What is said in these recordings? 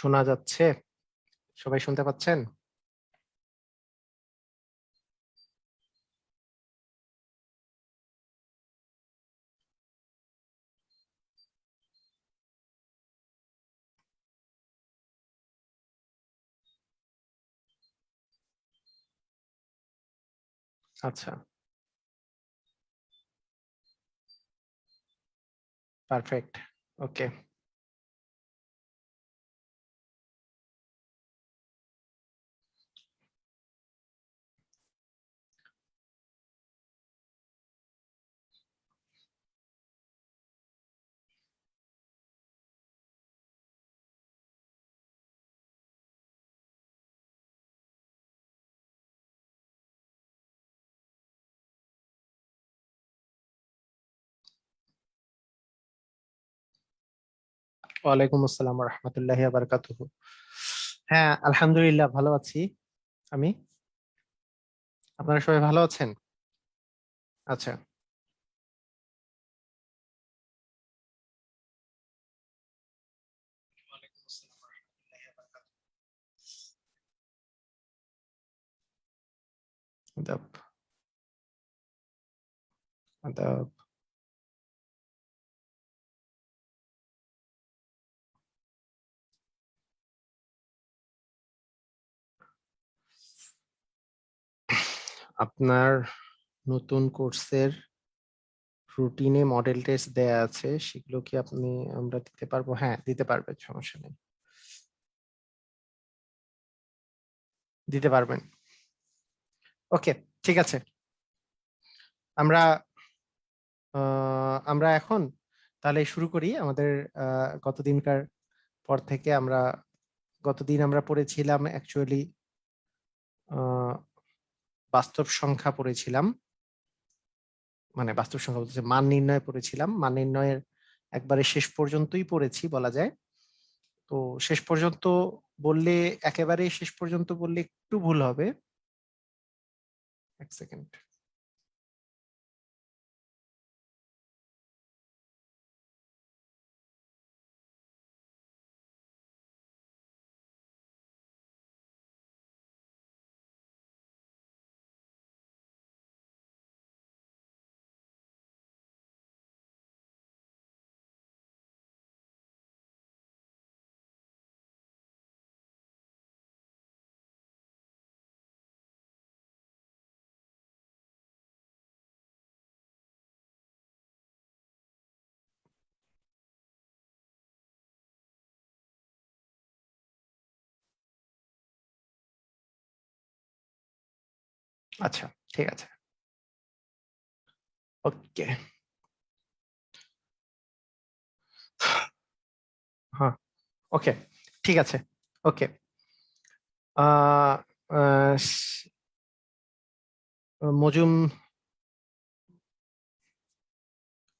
শোনা যাচ্ছে? সবাই শুনতে পাচ্ছেন? আচ্ছা, পারফেক্ট। ওকে। ওয়ালাইকুম আসসালাম ওয়া রাহমাতুল্লাহি ওয়া বারাকাতুহু। হ্যাঁ, আলহামদুলিল্লাহ ভালো আছি আমি। আপনারা সবাই ভালো আছেন? আচ্ছা। ওয়ালাইকুম আসসালাম ওয়া রাহমাতুল্লাহি ওয়া বারাকাতুহু। আদাব, আদাব। আপনার নতুন কোর্সের রুটিনে মডেল টেস্ট দেয়া আছে, সেগুলো কি আমরা দিতে পারবো? হ্যাঁ, দিতে পারবেন, সমস্যা নেই। দিতে পারবেন। ওকে, ঠিক আছে। আমরা আমরা এখন তাহলে শুরু করি আমাদের গতদিনকার পর থেকে। গতদিন আমরা পড়েছিলাম অ্যাকচুয়ালি বাস্তব সংখ্যা পড়েছিলাম, মানে বাস্তব সংখ্যা বলতে মান নির্ণয় পড়েছিলাম। মান নির্ণয়ের একবারে শেষ পর্যন্তই পড়েছি বলা যায়। তো শেষ পর্যন্ত বললে, একেবারে শেষ পর্যন্ত বললে একটু ভুল হবে। এক সেকেন্ড। আচ্ছা, ঠিক আছে। ওকে। হ্যাঁ, ওকে, ঠিক আছে। ওকে। আহ আহ, মজুম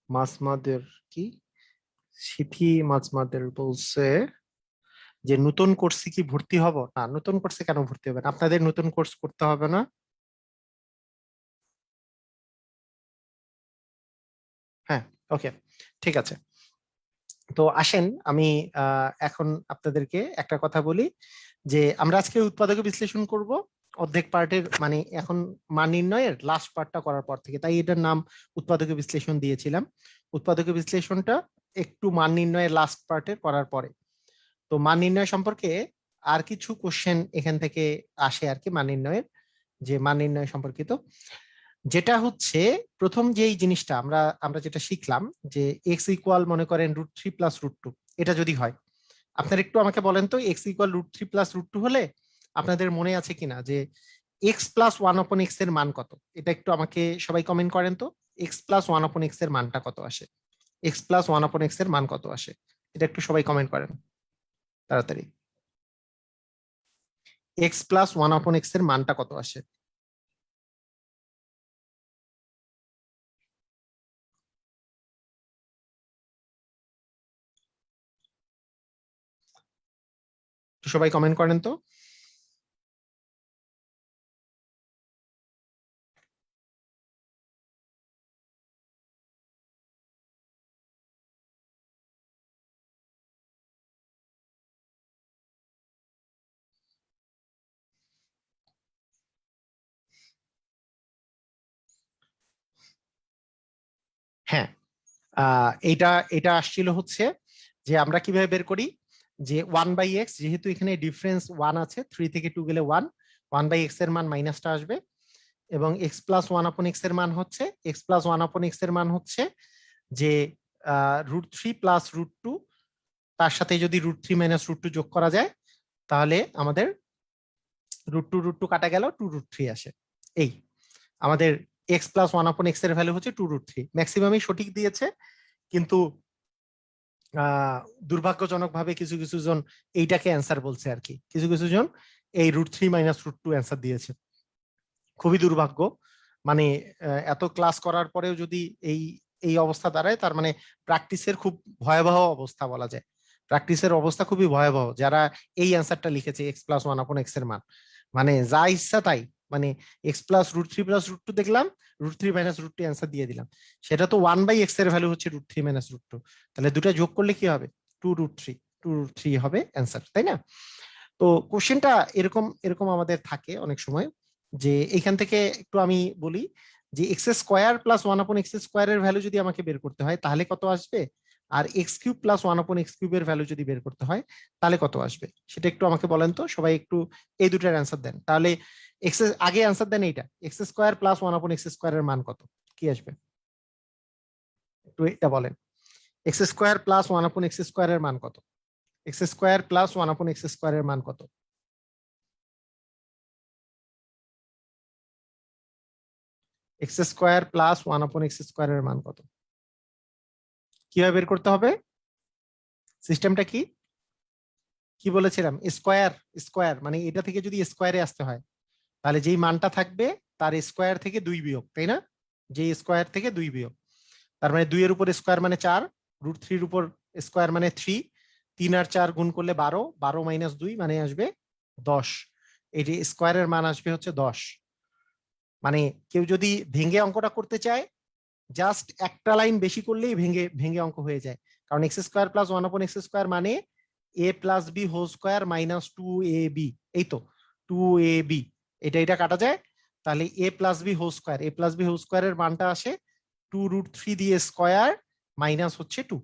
মাজমাদের কি সিথি মাজমাদের বলছে যে নতুন কোর্সে কি ভর্তি হব না? নতুন কোর্সে কেন ভর্তি হবে না? আপনাদের নতুন কোর্স করতে হবে না। হ্যাঁ, ওকে, ঠিক আছে। তো আসেন, আমি এখন আপনাদেরকে একটা কথা বলি যে আমরা আজকে উৎপাদক বিশ্লেষণ করব অর্ধেক পার্টের, মানে এখন মান নির্ণয়ের লাস্ট পার্টটা করার পর থেকে, তাই এটার নাম উৎপাদক বিশ্লেষণ দিয়েছিলাম। উৎপাদক বিশ্লেষণটা একটু মান নির্ণয়ের লাস্ট পার্টের করার পরে। তো মান নির্ণয় সম্পর্কে আর কিছু কোশ্চেন এখান থেকে আসে আর কি, মান নির্ণয়ের, যে মান নির্ণয় সম্পর্কিত, যেটা হচ্ছে প্রথম যেই জিনিসটা আমরা আমরা যেটা শিখলাম যে এক্স ইকুয়াল মনে করেন √3 + √2, এটা যদি হয়, আপনার একটু আমাকে বলেন তো, এক্স ইকুয়াল √3 + √2 হলে আপনাদের মনে আছে কিনা যে x+1/x এর মান কত? এটা একটু আমাকে সবাই কমেন্ট করেন তো, x+1/x এর মানটা কত আসে? x+1/x এর মান কত আসে? এটা একটু সবাই কমেন্ট করেন তাড়াতাড়ি। x+1/x এর মানটা কত আসে? একটু সবাই কমেন্ট করেন তো। হ্যাঁ, এটা এটা আসছিল হচ্ছে যে আমরা কিভাবে বের করি, যে 1/x, যেহেতু এখানে ডিফারেন্স 1 আছে, 3 থেকে 2 গেলে 1/x এর মান মাইনাসটা আসবে, এবং x+1/x এর মান হচ্ছে x+1/x এর মান হচ্ছে যে √3 প্লাস √2, তার সাথে যদি √3 মাইনাস √2 যোগ করা যায়, তাহলে আমাদের √2 কাটা গেল, 2√3 আসে। এই আমাদের x+1/x এর ভ্যালু হচ্ছে 2√3। ম্যাক্সিমামই সঠিক দিয়েছে, কিন্তু দুর্ভাগ্যজনক ভাবে কিছু কিছু জন এইটাকে অ্যান্সার বলছে আর কি, কিছু কিছু জন এই √3 মাইনাস √2 অ্যান্সার দিয়েছে। খুবই দুর্ভাগ্য, মানে এত ক্লাস করার পরেও যদি এই এই অবস্থা দাঁড়ায়, তার মানে প্র্যাকটিসের খুব ভয়াবহ অবস্থা বলা যায়। প্র্যাকটিসের অবস্থা খুবই ভয়াবহ যারা এই অ্যান্সারটা লিখেছে x+1/x এর মান, মানে যা ইচ্ছা তাই, মানে x+√3+√2 দেখলাম, √3 মাইনাস √2 অ্যান্সার দিয়ে দিলাম। সেটা তো 1/x এর ভ্যালু হচ্ছে √3 মাইনাস √2, তাহলে দুটা যোগ করলে কি হবে, 2√3, 2√3 হবে অ্যান্সার, তাই না? তো কোশ্চেনটা এরকম এরকম আমাদের থাকে অনেক সময়, যে এখান থেকে একটু আমি বলি যে x² + 1/x² এর ভ্যালু যদি আমাকে বের করতে হয় তাহলে কত আসবে, আর x³ + 1/x³ এর ভ্যালু যদি বের করতে হয় তাহলে কত আসবে, সেটা একটু আমাকে বলেন তো সবাই, একটু এই দুটার অ্যান্সার দেন। তাহলে আগে অ্যান্সার দেন এইটা, x² + 1/x² এর মান কত, কি আসবে একটু এটা বলেন। x² + 1/x² এর মান কত, x² + 1/x² এর মান কত? x² + 1/x² এর মান কত, কিভাবে বের করতে হবে, সিস্টেমটা কি কি বলেছিলাম, স্কোয়ার, স্কোয়ার মানে এটা থেকে যদি স্কোয়ারে আসতে হয়, তাহলে যেই মানটা থাকবে তার স্কোয়ার থেকে 2 বিয়োগ, তাই না? যে স্কোয়ার থেকে 2 বিয়োগ, তার মানে 2 এর উপর স্কোয়ার মানে 4, √3 উপর স্কোয়ার মানে 3, 3 আর 4 গুণ করলে 12, 12 মাইনাস 2 মানে আসবে 10, এই যে স্কোয়ারের মান আসবে হচ্ছে 10। মানে কেউ যদি ভেঙে অঙ্কটা করতে চায়, জাস্ট একটা লাইন বেশি করলেই ভেঙে ভেঙে অঙ্ক হয়ে যায়, কারণ x² + 1/x² মানে a + b whole square minus 2ab, এই তো 2ab, এটা কাটা যায়, তাহলে a + b whole square, a + b whole স্কোয়ারের মানটা আসে 2√3 দিয়ে স্কোয়ার মাইনাস হচ্ছে 2,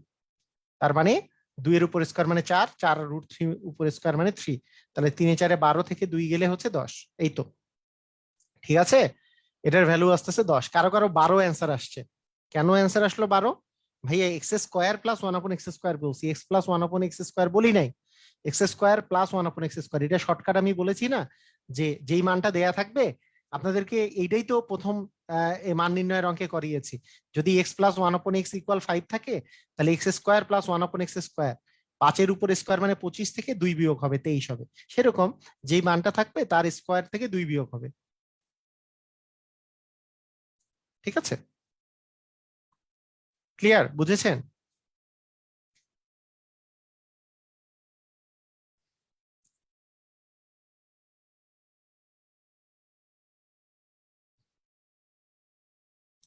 তার মানে 2 এর উপর স্কোয়ার মানে 4, 4 √3 উপর স্কোয়ার মানে 3, তাহলে 3 এ 4 12 থেকে 2 গেলে হচ্ছে 10, এই তো ঠিক আছে। এটার ভ্যালু আসতেছে 10, কারো কারো 12 অ্যান্সার আসছে। কেন অ্যান্সার আসলো 12? ভাইয়া x² + 1/x² বলছি, x+1/x² বলি নাই, x² + 1/x², এটা শর্টকাট আমি বলেছি না, যে যেই মানটা দেয়া থাকবে আপনাদেরকে, এইটাই তো প্রথম মান নির্ণয়ের অঙ্কে করিয়েছি, যদি x+1/x = 5 থাকে, তাহলে x² + 1/x², 5 এর উপর স্কোয়ার মানে 25 থেকে 2 বিয়োগ হবে 23 হবে, সেরকম যেই মানটা থাকবে তার স্কোয়ার থেকে 2 বিয়োগ হবে, ঠিক আছে? ক্লিয়ার, বুঝেছেন?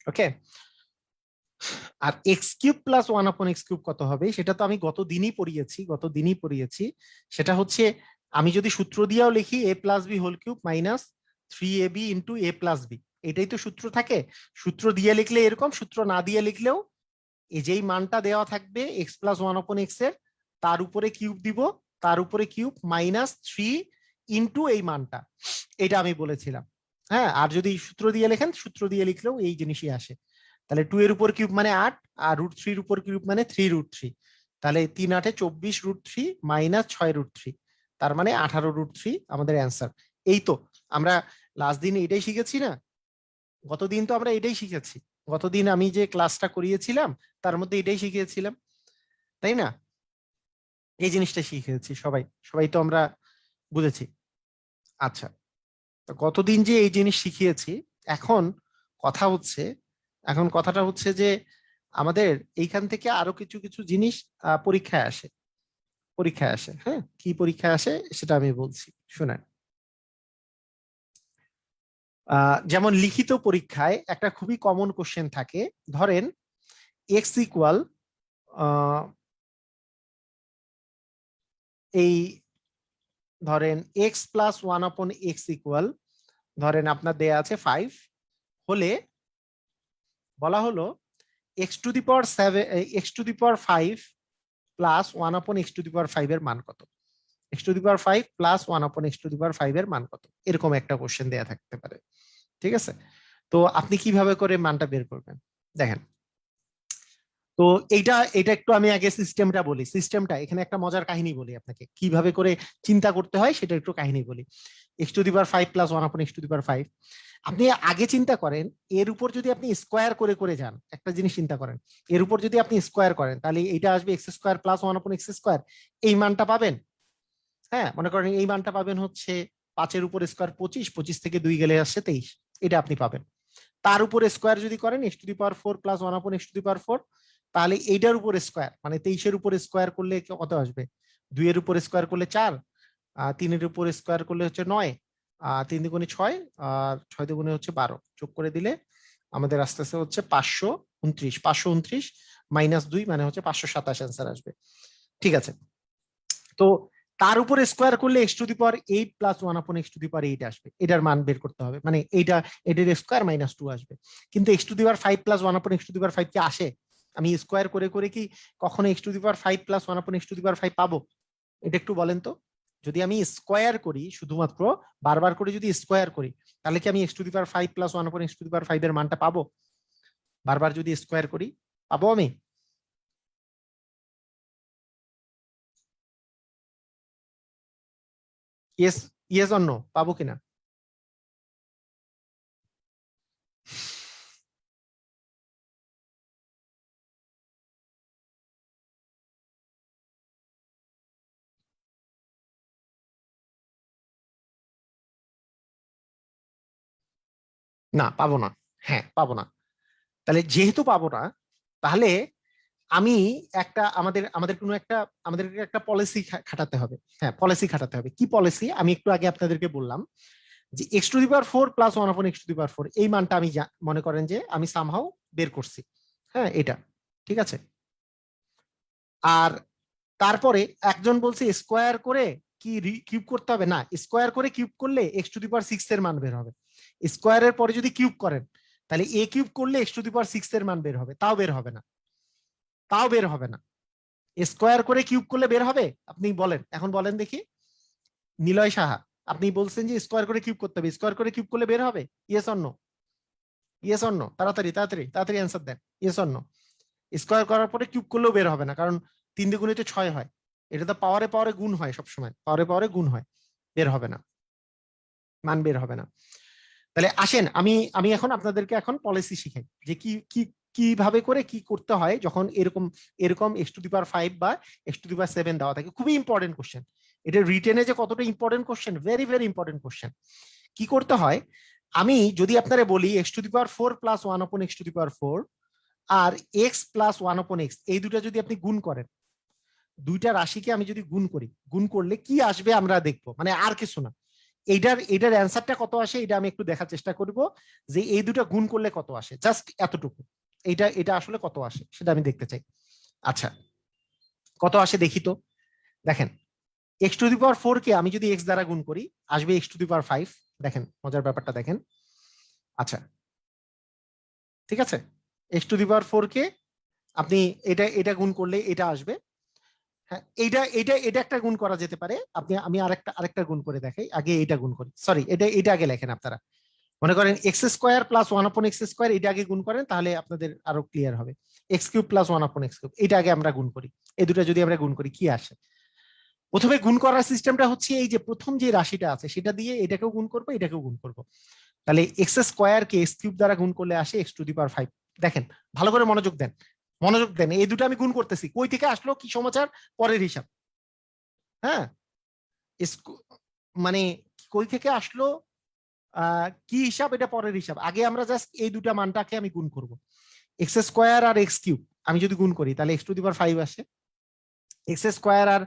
ওকে, আর x³ + 1/x³ কত হবে, সেটা তো আমি গত দিনই পড়িয়েছি, সেটা হচ্ছে আমি যদি সূত্র দিয়েও লিখি a + b whole cube minus 3ab into a + b, এটাই তো সূত্র থাকে। সূত্র দিয়ে লিখলে এরকম, সূত্র না দিয়ে লিখলেও এই যেই মানটা দেওয়া থাকবে x+1/x এর, তার উপরে কিউব দিব, তার উপরে কিউব মাইনাস 3 ইন্টু এই মানটা, এটা আমি বলেছিলাম। হ্যাঁ, আর যদি সূত্র দিয়ে লেখেন, সূত্র দিয়ে লিখলেও এই জিনিসই আসে। তাহলে 2 এর উপর কিউব মানে 8, আর √3 এর উপর কিউব মানে 3√3, তাহলে 3 8 24 √3 মাইনাস 6 √3, তার মানে 18 √3 আমাদের অ্যান্সার। এই তো আমরা লাস্ট দিন এটাই শিখেছি না, গতদিন তো আমরা এটাই শিখেছি, গতদিন আমি যে ক্লাসটা করিয়েছিলাম তার মধ্যে এটাই শিখিয়েছিলাম, তাই না? এই জিনিসটা শিখেছি, সবাই সবাই তো আমরা বুঝেছি। আচ্ছা, তো গতদিন যে এই জিনিস শিখিয়েছি, এখন কথা হচ্ছে, এখন কথাটা হচ্ছে যে আমাদের এইখান থেকে আরো কিছু কিছু জিনিস পরীক্ষায় আসে, পরীক্ষায় আসে, হ্যাঁ, কি পরীক্ষায় আসে সেটা আমি বলছি, শুনেন। যেমন লিখিত পরীক্ষায় একটা খুবই কমন কোশ্চেন থাকে, ধরেন এক্স ইকুয়াল, এই ধরেন x+1/x ইকুয়াল, ধরেন আপনার দেয়া আছে 5 হলে, বলা হলো x to the power 7 x to the power 5 plus 1 আপন এক্স টু দি পাওয়ার 5 এর মান কত? X to the power 5 plus 1 আপন এক্স টু দি পাওয়ার 5 এর মান কত, এরকম একটা কোশ্চেন দেয়া থাকতে পারে। ঠিক আছে, তো আপনি কিভাবে করে মানটা বের করবেন দেখেন। তো এইটা এটা একটু আমি আগে সিস্টেমটা বলি। সিস্টেমটা এখানে একটা মজার কাহিনী বলি আপনাকে, কিভাবে করে চিন্তা করতে হয় সেটা একটু কাহিনী বলি। X to the power 5 plus 1 আপন এক্স টু দি পাওয়ার 5, আপনি আগে চিন্তা করেন এর উপর যদি আপনি স্কোয়ার করে করে যান, একটা জিনিস চিন্তা করেন, এর উপর যদি আপনি স্কোয়ার করেন তাহলে এইটা আসবে এক্স স্কোয়ার প্লাস 1 আপন এক্স স্কোয়ার, এই মানটা পাবেন। হ্যাঁ, মনে করেন এই মানটা পাবেন হচ্ছে 5 এর উপর স্কোয়ার 25, 25 থেকে 2 গেলে আসছে 23, এটা আপনি পাবেন। তার উপরে স্কোয়ার যদি করেন X to the power 4 plus 1 আপন এক্স টু দি পাওয়ার 4, তাহলে এইটার উপর স্কোয়ার মানে 23 এর উপর স্কোয়ার করলে কত আসবে? 2 এর উপর স্কোয়ার করলে 4, 3 এর উপর স্কোয়ার করলে হচ্ছে 9, 3 দুগুণে 6, আর 6 দুগুণে হচ্ছে 12, যোগ করে দিলে আমাদের আস্তে আস্তে হচ্ছে 529, 529 মাইনাস 2 মানে হচ্ছে 527 অ্যান্সার আসবে। ঠিক আছে, তো তার উপরে স্কোয়ার করলে x to the power 8 plus 1 আপন এক্স টু দি পাওয়ার 8 আসবে, এটার মান বের করতে হবে, মানে এইটা এটার স্কোয়ার মাইনাস 2 আসবে। কিন্তু x to the power 5 plus 1 আপন এক্স টু দি পাওয়ার 5 কি আসে? আমি স্কোয়ার করে করে কি কখনো x to the power 5 plus 1 আপন এক্স টু দি পাওয়ার 5 পাবো? এটা একটু বলেন তো। যদি আমি স্কোয়ার করি, শুধুমাত্র বারবার করে যদি স্কোয়ার করি, তাহলে কি আমি x to the power 5 plus 1 আপন এক্স টু দি পাওয়ার 5 এর মানটা পাবো? বারবার যদি স্কোয়ার করি পাবো আমি? ইয়েস, ইয়েস অর নো, পাবো কিনা? না, পাবো না। হ্যাঁ, পাবো না। তাহলে যেহেতু পাবো না, তাহলে আমি একটা আমাদের আমাদের কোনো একটা আমাদেরকে একটা পলিসি খাটাতে হবে। হ্যাঁ, পলিসি খাটাতে হবে। কি পলিসি? আমি একটু আগে আপনাদেরকে বললাম যে x to the power 4 plus 1 আপন এক্স টু দি পাওয়ার 4, এই মানটা আমি মনে করেন যে আমি সামহাও বের করছি। হ্যাঁ, এটা ঠিক আছে। আর তারপরে একজন বলছে স্কোয়ার করে কি কিউব করতে হবে? না, স্কোয়ার করে কিউব করলে এক্স টু দি পাওয়ার 6 এর মান বের হবে। স্কোয়ারের পরে যদি কিউব করেন তাহলে এ কিউব করলে এক্স টু দি পাওয়ার 6 এর মান বের হবে, তাও বের হবে না, তাও বের হবে না। স্কোয়ার করে কিউব করলে বের হবে? আপনি বলেন, এখন বলেন দেখি। নিলয় সাহা, আপনি বলছেন যে স্কোয়ার করে কিউব করতে হবে, স্কোয়ার করে কিউব করলে বের হবে? Yes or no? Yes or no? তাড়াতাড়ি তাড়াতাড়ি তাড়াতাড়ি অ্যান্সার দেন, ইয়েস অর নো? স্কোয়ার করার পরে কিউব করলেও বের হবে না, কারণ 3 দ্বিগুণে 6 হয়। এটা তো পাওয়ারে পাওয়ারে গুণ হয়, সবসময় পাওয়ারে পাওয়ারে গুণ হয়, বের হবে না, মান বের হবে না। তাহলে আসেন আমি আমি এখন আপনাদেরকে এখন পলিসি শিখাই যে কি কি কিভাবে করে কি করতে হয় যখন এরকম এরকম এক্স টু দি পাওয়ার 5 বা এক্স টু দি পাওয়ার 7 দেওয়া থাকে। খুবই ইম্পর্টেন্ট কোশ্চেন এটা, রিটেনে যে কতটা important question, very very important question. কি করতে হয়, আমি যদি আপনারা বলি X to the power 4 plus 1 আপন এক্স টু দি পাওয়ার 4 আর এক্স প্লাস 1 আপন এক্স, এই দুটা যদি আপনি গুণ করেন, দুইটা রাশিকে আমি যদি গুণ করি, গুণ করলে কি আসবে আমরা দেখবো, মানে আর কিছু না। এটার অ্যান্সারটা কত আসে এটা আমি একটু দেখার চেষ্টা করব, যে এই দুটো গুণ করলে কত আসে, জাস্ট এতটুকু। এটা এটা আসলে কত আসে সেটা আমি দেখতে চাই। আচ্ছা, কত আসে দেখি তো। দেখেন, এক্স টু দি পাওয়ার 4 কে আমি যদি এক্স দ্বারা গুণ করি আসবে এক্স টু দি পাওয়ার 5। দেখেন মজার ব্যাপারটা দেখেন। আচ্ছা, ঠিক আছে, এক্স টু দি পাওয়ার 4 কে আপনি এটা এটা গুণ করলে এটা আসবে। হ্যাঁ, এইটা এটা এটা একটা গুণ করা যেতে পারে। আপনি আমি আরেকটা গুণ করে দেখাই, আগে এটা গুণ করি, সরি এটা এটা আগে লেখেন আপনারা। মনে করেন এক্স স্কোয়ার প্লাস 1 আপন এক্স স্কোয়ার, এটা আগে গুণ করেন তাহলে আপনাদের আরো ক্লিয়ার হবে। এক্স কিউব প্লাস 1 আপন এক্স কিউব, এটা আগে আমরা গুণ করি। এই দুটো যদি আমরা গুণ করি কি আসে? প্রথমে গুণ করার সিস্টেমটা হচ্ছে এই যে প্রথম যে রাশিটা আছে সেটা দিয়ে এটাকেও গুণ করবো, এটাকেও গুণ করবো। তাহলে এক্স স্কোয়ার কে এক্স কিউব দ্বারা গুণ করলে আসে এক্স টু দি পাওয়ার 5। দেখেন ভালো করে মনোযোগ দেন, মনোযোগ দেন, এই দুটো আমি গুণ করতেছি, কই থেকে আসলো কি সমাচার, পরের হিসাব। হ্যাঁ, মানে কই থেকে আসলো কি হিসাব, এটা পরের হিসাব। আগে আমরা জাস্ট এই দুটা মানটাকে আমি গুণ করব। এক্স স্কোয়ার আর এক্স কিউব আমি যদি গুণ করি তাহলে এক্স টু দি পাওয়ার 5 আসে। এক্স স্কোয়ার আর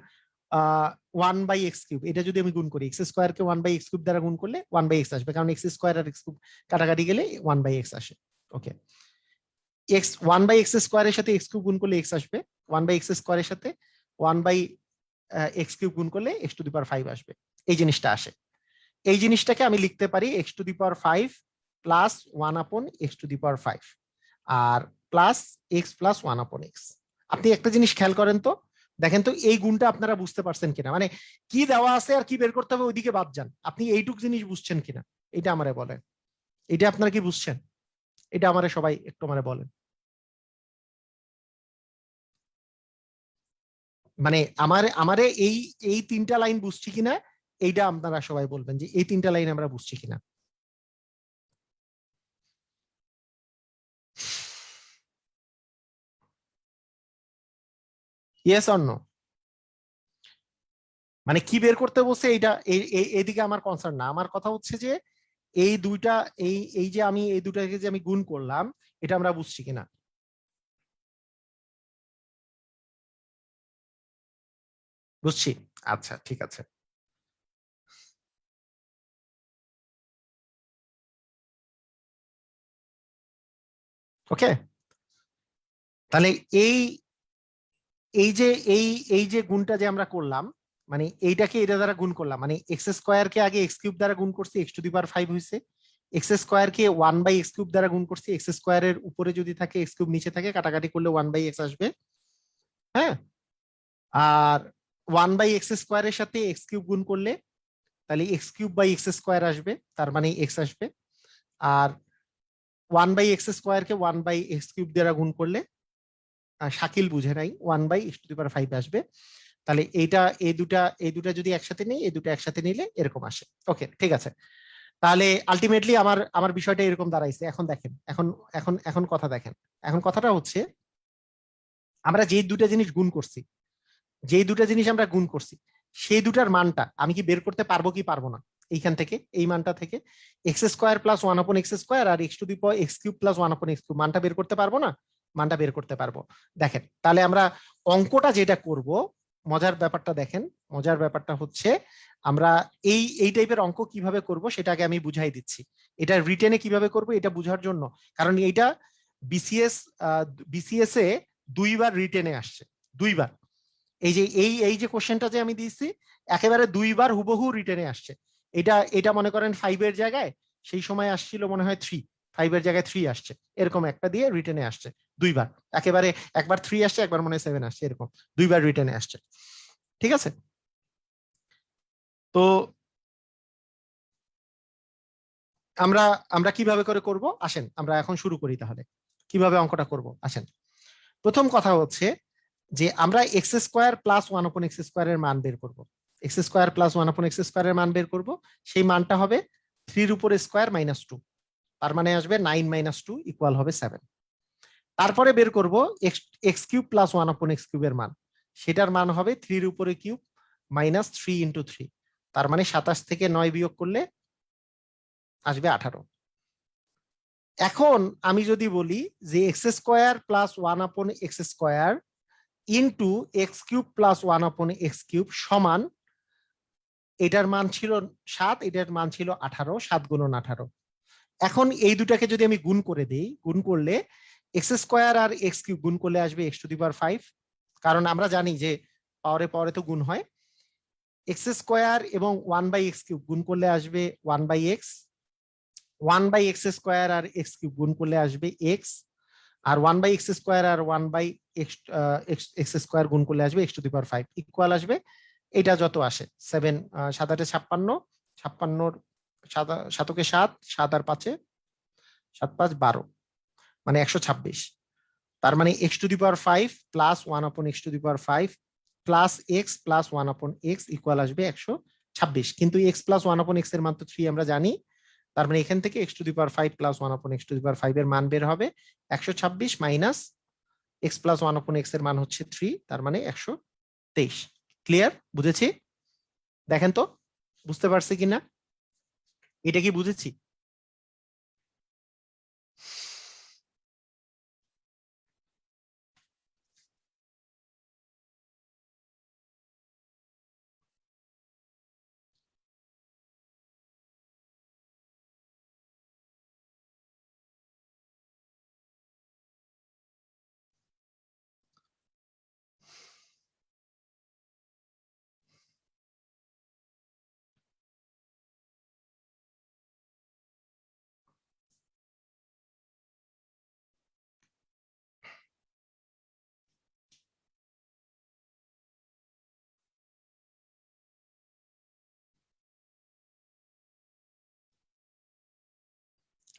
1/x কিউব, এটা যদি আমি গুণ করি, এক্স স্কোয়ার কে 1/x কিউব দ্বারা গুণ করলে 1/x আসবে, কারণ এক্স স্কোয়ার আর এক্স কিউব কাটাকাটি গেলে 1/x আসে। ওকে, এক্স 1/x স্কোয়ারের সাথে এক্স কিউব গুণ করলে এক্স আসবে, 1/x স্কোয়ারের সাথে 1/x কিউব গুণ করলে এক্স টু দি পাওয়ার 5 আসবে, এই জিনিসটা আসে। এই জিনিসটাকে আমি লিখতে পারি X to the power 5 plus 1 আপন এক্স টু দি পাওয়ার 5। আর plus X plus one upon X. আপনি একটা জিনিস খেয়াল করেন তো, দেখেন তো এই গুণটা আপনারা বুঝতে পারছেন কিনা, মানে কি দেওয়া আছে আর কি বের করতে হবে ওইদিকে বাদ যান, আপনি এইটুক জিনিস বুঝছেন কিনা এটা আমারে বলেন। এটা আপনারা কি বুঝছেন? এটা আমারে সবাই একটু আমারে বলেন। মানে আমারে এই এই তিনটা লাইন বুঝছি কিনা এইটা আপনারা সবাই বলবেন যে এই তিনটা লাইন আমরা বুঝছি কিনা। Yes or no? মানে কি বের করতে বলছে এইটা, এইদিকে আমার কনসার্ন না, আমার কথা হচ্ছে যে এই দুইটা, এই এই যে আমি এই দুটাকে যে আমি গুণ করলাম এটা আমরা বুঝছি কিনা। বুঝছি। আচ্ছা ঠিক আছে। ওকে, তাহলে এই এই যে এই এই যে গুণটা যে আমরা করলাম, মানে এইটাকে এটা দ্বারা গুণ করলাম, মানে এক্স স্কোয়ার কে আগে এক্স কিউব দ্বারা গুণ করছি, x to the power five হয়েছে। এক্স স্কোয়ার কে ওয়ান বাই এক্স কিউব দ্বারা গুণ করছি, এক্স স্কোয়ারের উপরে যদি থাকে এক্স কিউব নিচে থাকে, কাটাকাটি করলে ওয়ান বাই এক্স আসবে। হ্যাঁ, আর ওয়ান বাই এক্স স্কোয়ারের সাথে এক্স কিউব গুণ করলে তাহলে x cube by x square আসবে, তার মানে এক্স আসবে। আর ওয়ান বাই এক্স স্কোয়ার কে ওয়ান বাই এক্স কিউব দ্বারা গুণ করলে, শাকিল বুঝে নাই, one by x to the power five আসবে। তাহলে এইটা এই দুটা যদি একসাথে নেই, এই দুটো একসাথে নিলে এরকম আসে। ওকে ঠিক আছে। তাহলে আলটিমেটলি আমার আমার বিষয়টা এরকম দাঁড়াইছে। এখন দেখেন, এখন কথা দেখেন। এখন কথাটা হচ্ছে আমরা যেই দুটা জিনিস গুণ করছি, যেই দুটা জিনিস আমরা গুণ করছি সেই দুটার মানটা আমি কি বের করতে পারবো কি পারবো না? এইখান থেকে, এই মানটা থেকে X square plus one upon X square আর x to the power x cube plus one upon X cube, মানটা বের করতে পারবো না? মানটা বের করতে পারবো। দেখেন তাহলে আমরা অঙ্কটা যেটা করব, মজার ব্যাপারটা দেখেন, মজার ব্যাপারটা হচ্ছে আমরা এই এই টাইপের অঙ্ক কিভাবে করব সেটাকে আমি বুঝাই দিচ্ছি। এটা রিটেনে কিভাবে করব এটা বুঝার জন্য, কারণ এইটা বিসিএস, বিসিএস এ দুইবার রিটেনে আসছে, দুইবার। এই যে এই যে কোশ্চেনটা যে আমি দিয়েছি একেবারে দুইবার হুবহু রিটেনে আসছে। এটা এটা মনে করেন ফাইভের জায়গায় সেই সময় আসছিল মনে হয় থ্রি, ফাইভের জায়গায় থ্রি আসছে, এরকম একটা দিয়ে রিটেনে আসছে দুইবার। একেবারে একবার থ্রি আসছে, একবার মনে হয় সেভেন আসছে, এরকম দুইবার রিটেনে আসছে। ঠিক আছে। তো আমরা আমরা কিভাবে করে করব আসেন আমরা এখন শুরু করি তাহলে। কিভাবে অঙ্কটা করব আসেন। প্রথম কথা হচ্ছে যে আমরা x square plus one upon x স্কোয়ারের মান বের করব। X square plus one upon x স্কোয়ারের মান বের করব। সেই মানটা হবে থ্রির উপরে স্কোয়ার মাইনাস টু, তার মানে আসবে নাইন মাইনাস টু ইকুয়াল হবে সেভেন। তারপরে বের করব x x cube plus one upon x কিউবের মান, সেটার মান হবে থ্রির উপরে cube minus three into three, তার মানে সাতাশ থেকে নয় বিয়োগ করলে আসবে 18। এখন আমি যদি বলি যে x square plus one upon X square into x cube plus one upon X cube সমান, এটার মান ছিল 7, এটার মান ছিল 18, 7 গুণন 18। এখন এই দুটাকে যদি আমি গুণ করে দিই, গুণ করলে এক্স স্কোয়ার আর এক্স কিউব গুণ করলে আসবে X to the power five, কারণ আমরা জানি যে পাওয়ারে পাওয়ারে তো গুণ হয়। এক্স স্কোয়ার এবং ওয়ান বাই এক্স কিউব গুণ করলে আসবে one by X, one by x square আর এক্স কিউব গুণ করলে আসবে এক্স, আর ওয়ান বাই এক্স স্কোয়ার আর one by X X square গুণ করলে আসবে X to the power five equal আসবে এটা যত আসে সেভেন, সাত আটে ছাপ্পান্ন, ছাপ্পান্নর সাতকে সাত, সাত আর পাঁচে সাত পাঁচ 12, মানে 126। তার মানে X to the power five plus one upon x to the power five plus X plus one upon x equal আসবে 126। কিন্তু x plus one upon x এর মান তো থ্রি আমরা জানি, তার মানে এখান থেকে x to the power five plus one upon x to the power five এর মান বের হবে 126 minus x plus one upon x এর মান হচ্ছে থ্রি, তার মানে 123। ক্লিয়ার? বুঝেছি? দেখেন তো বুঝতে পারছি কিনা, এটা কি বুঝেছি?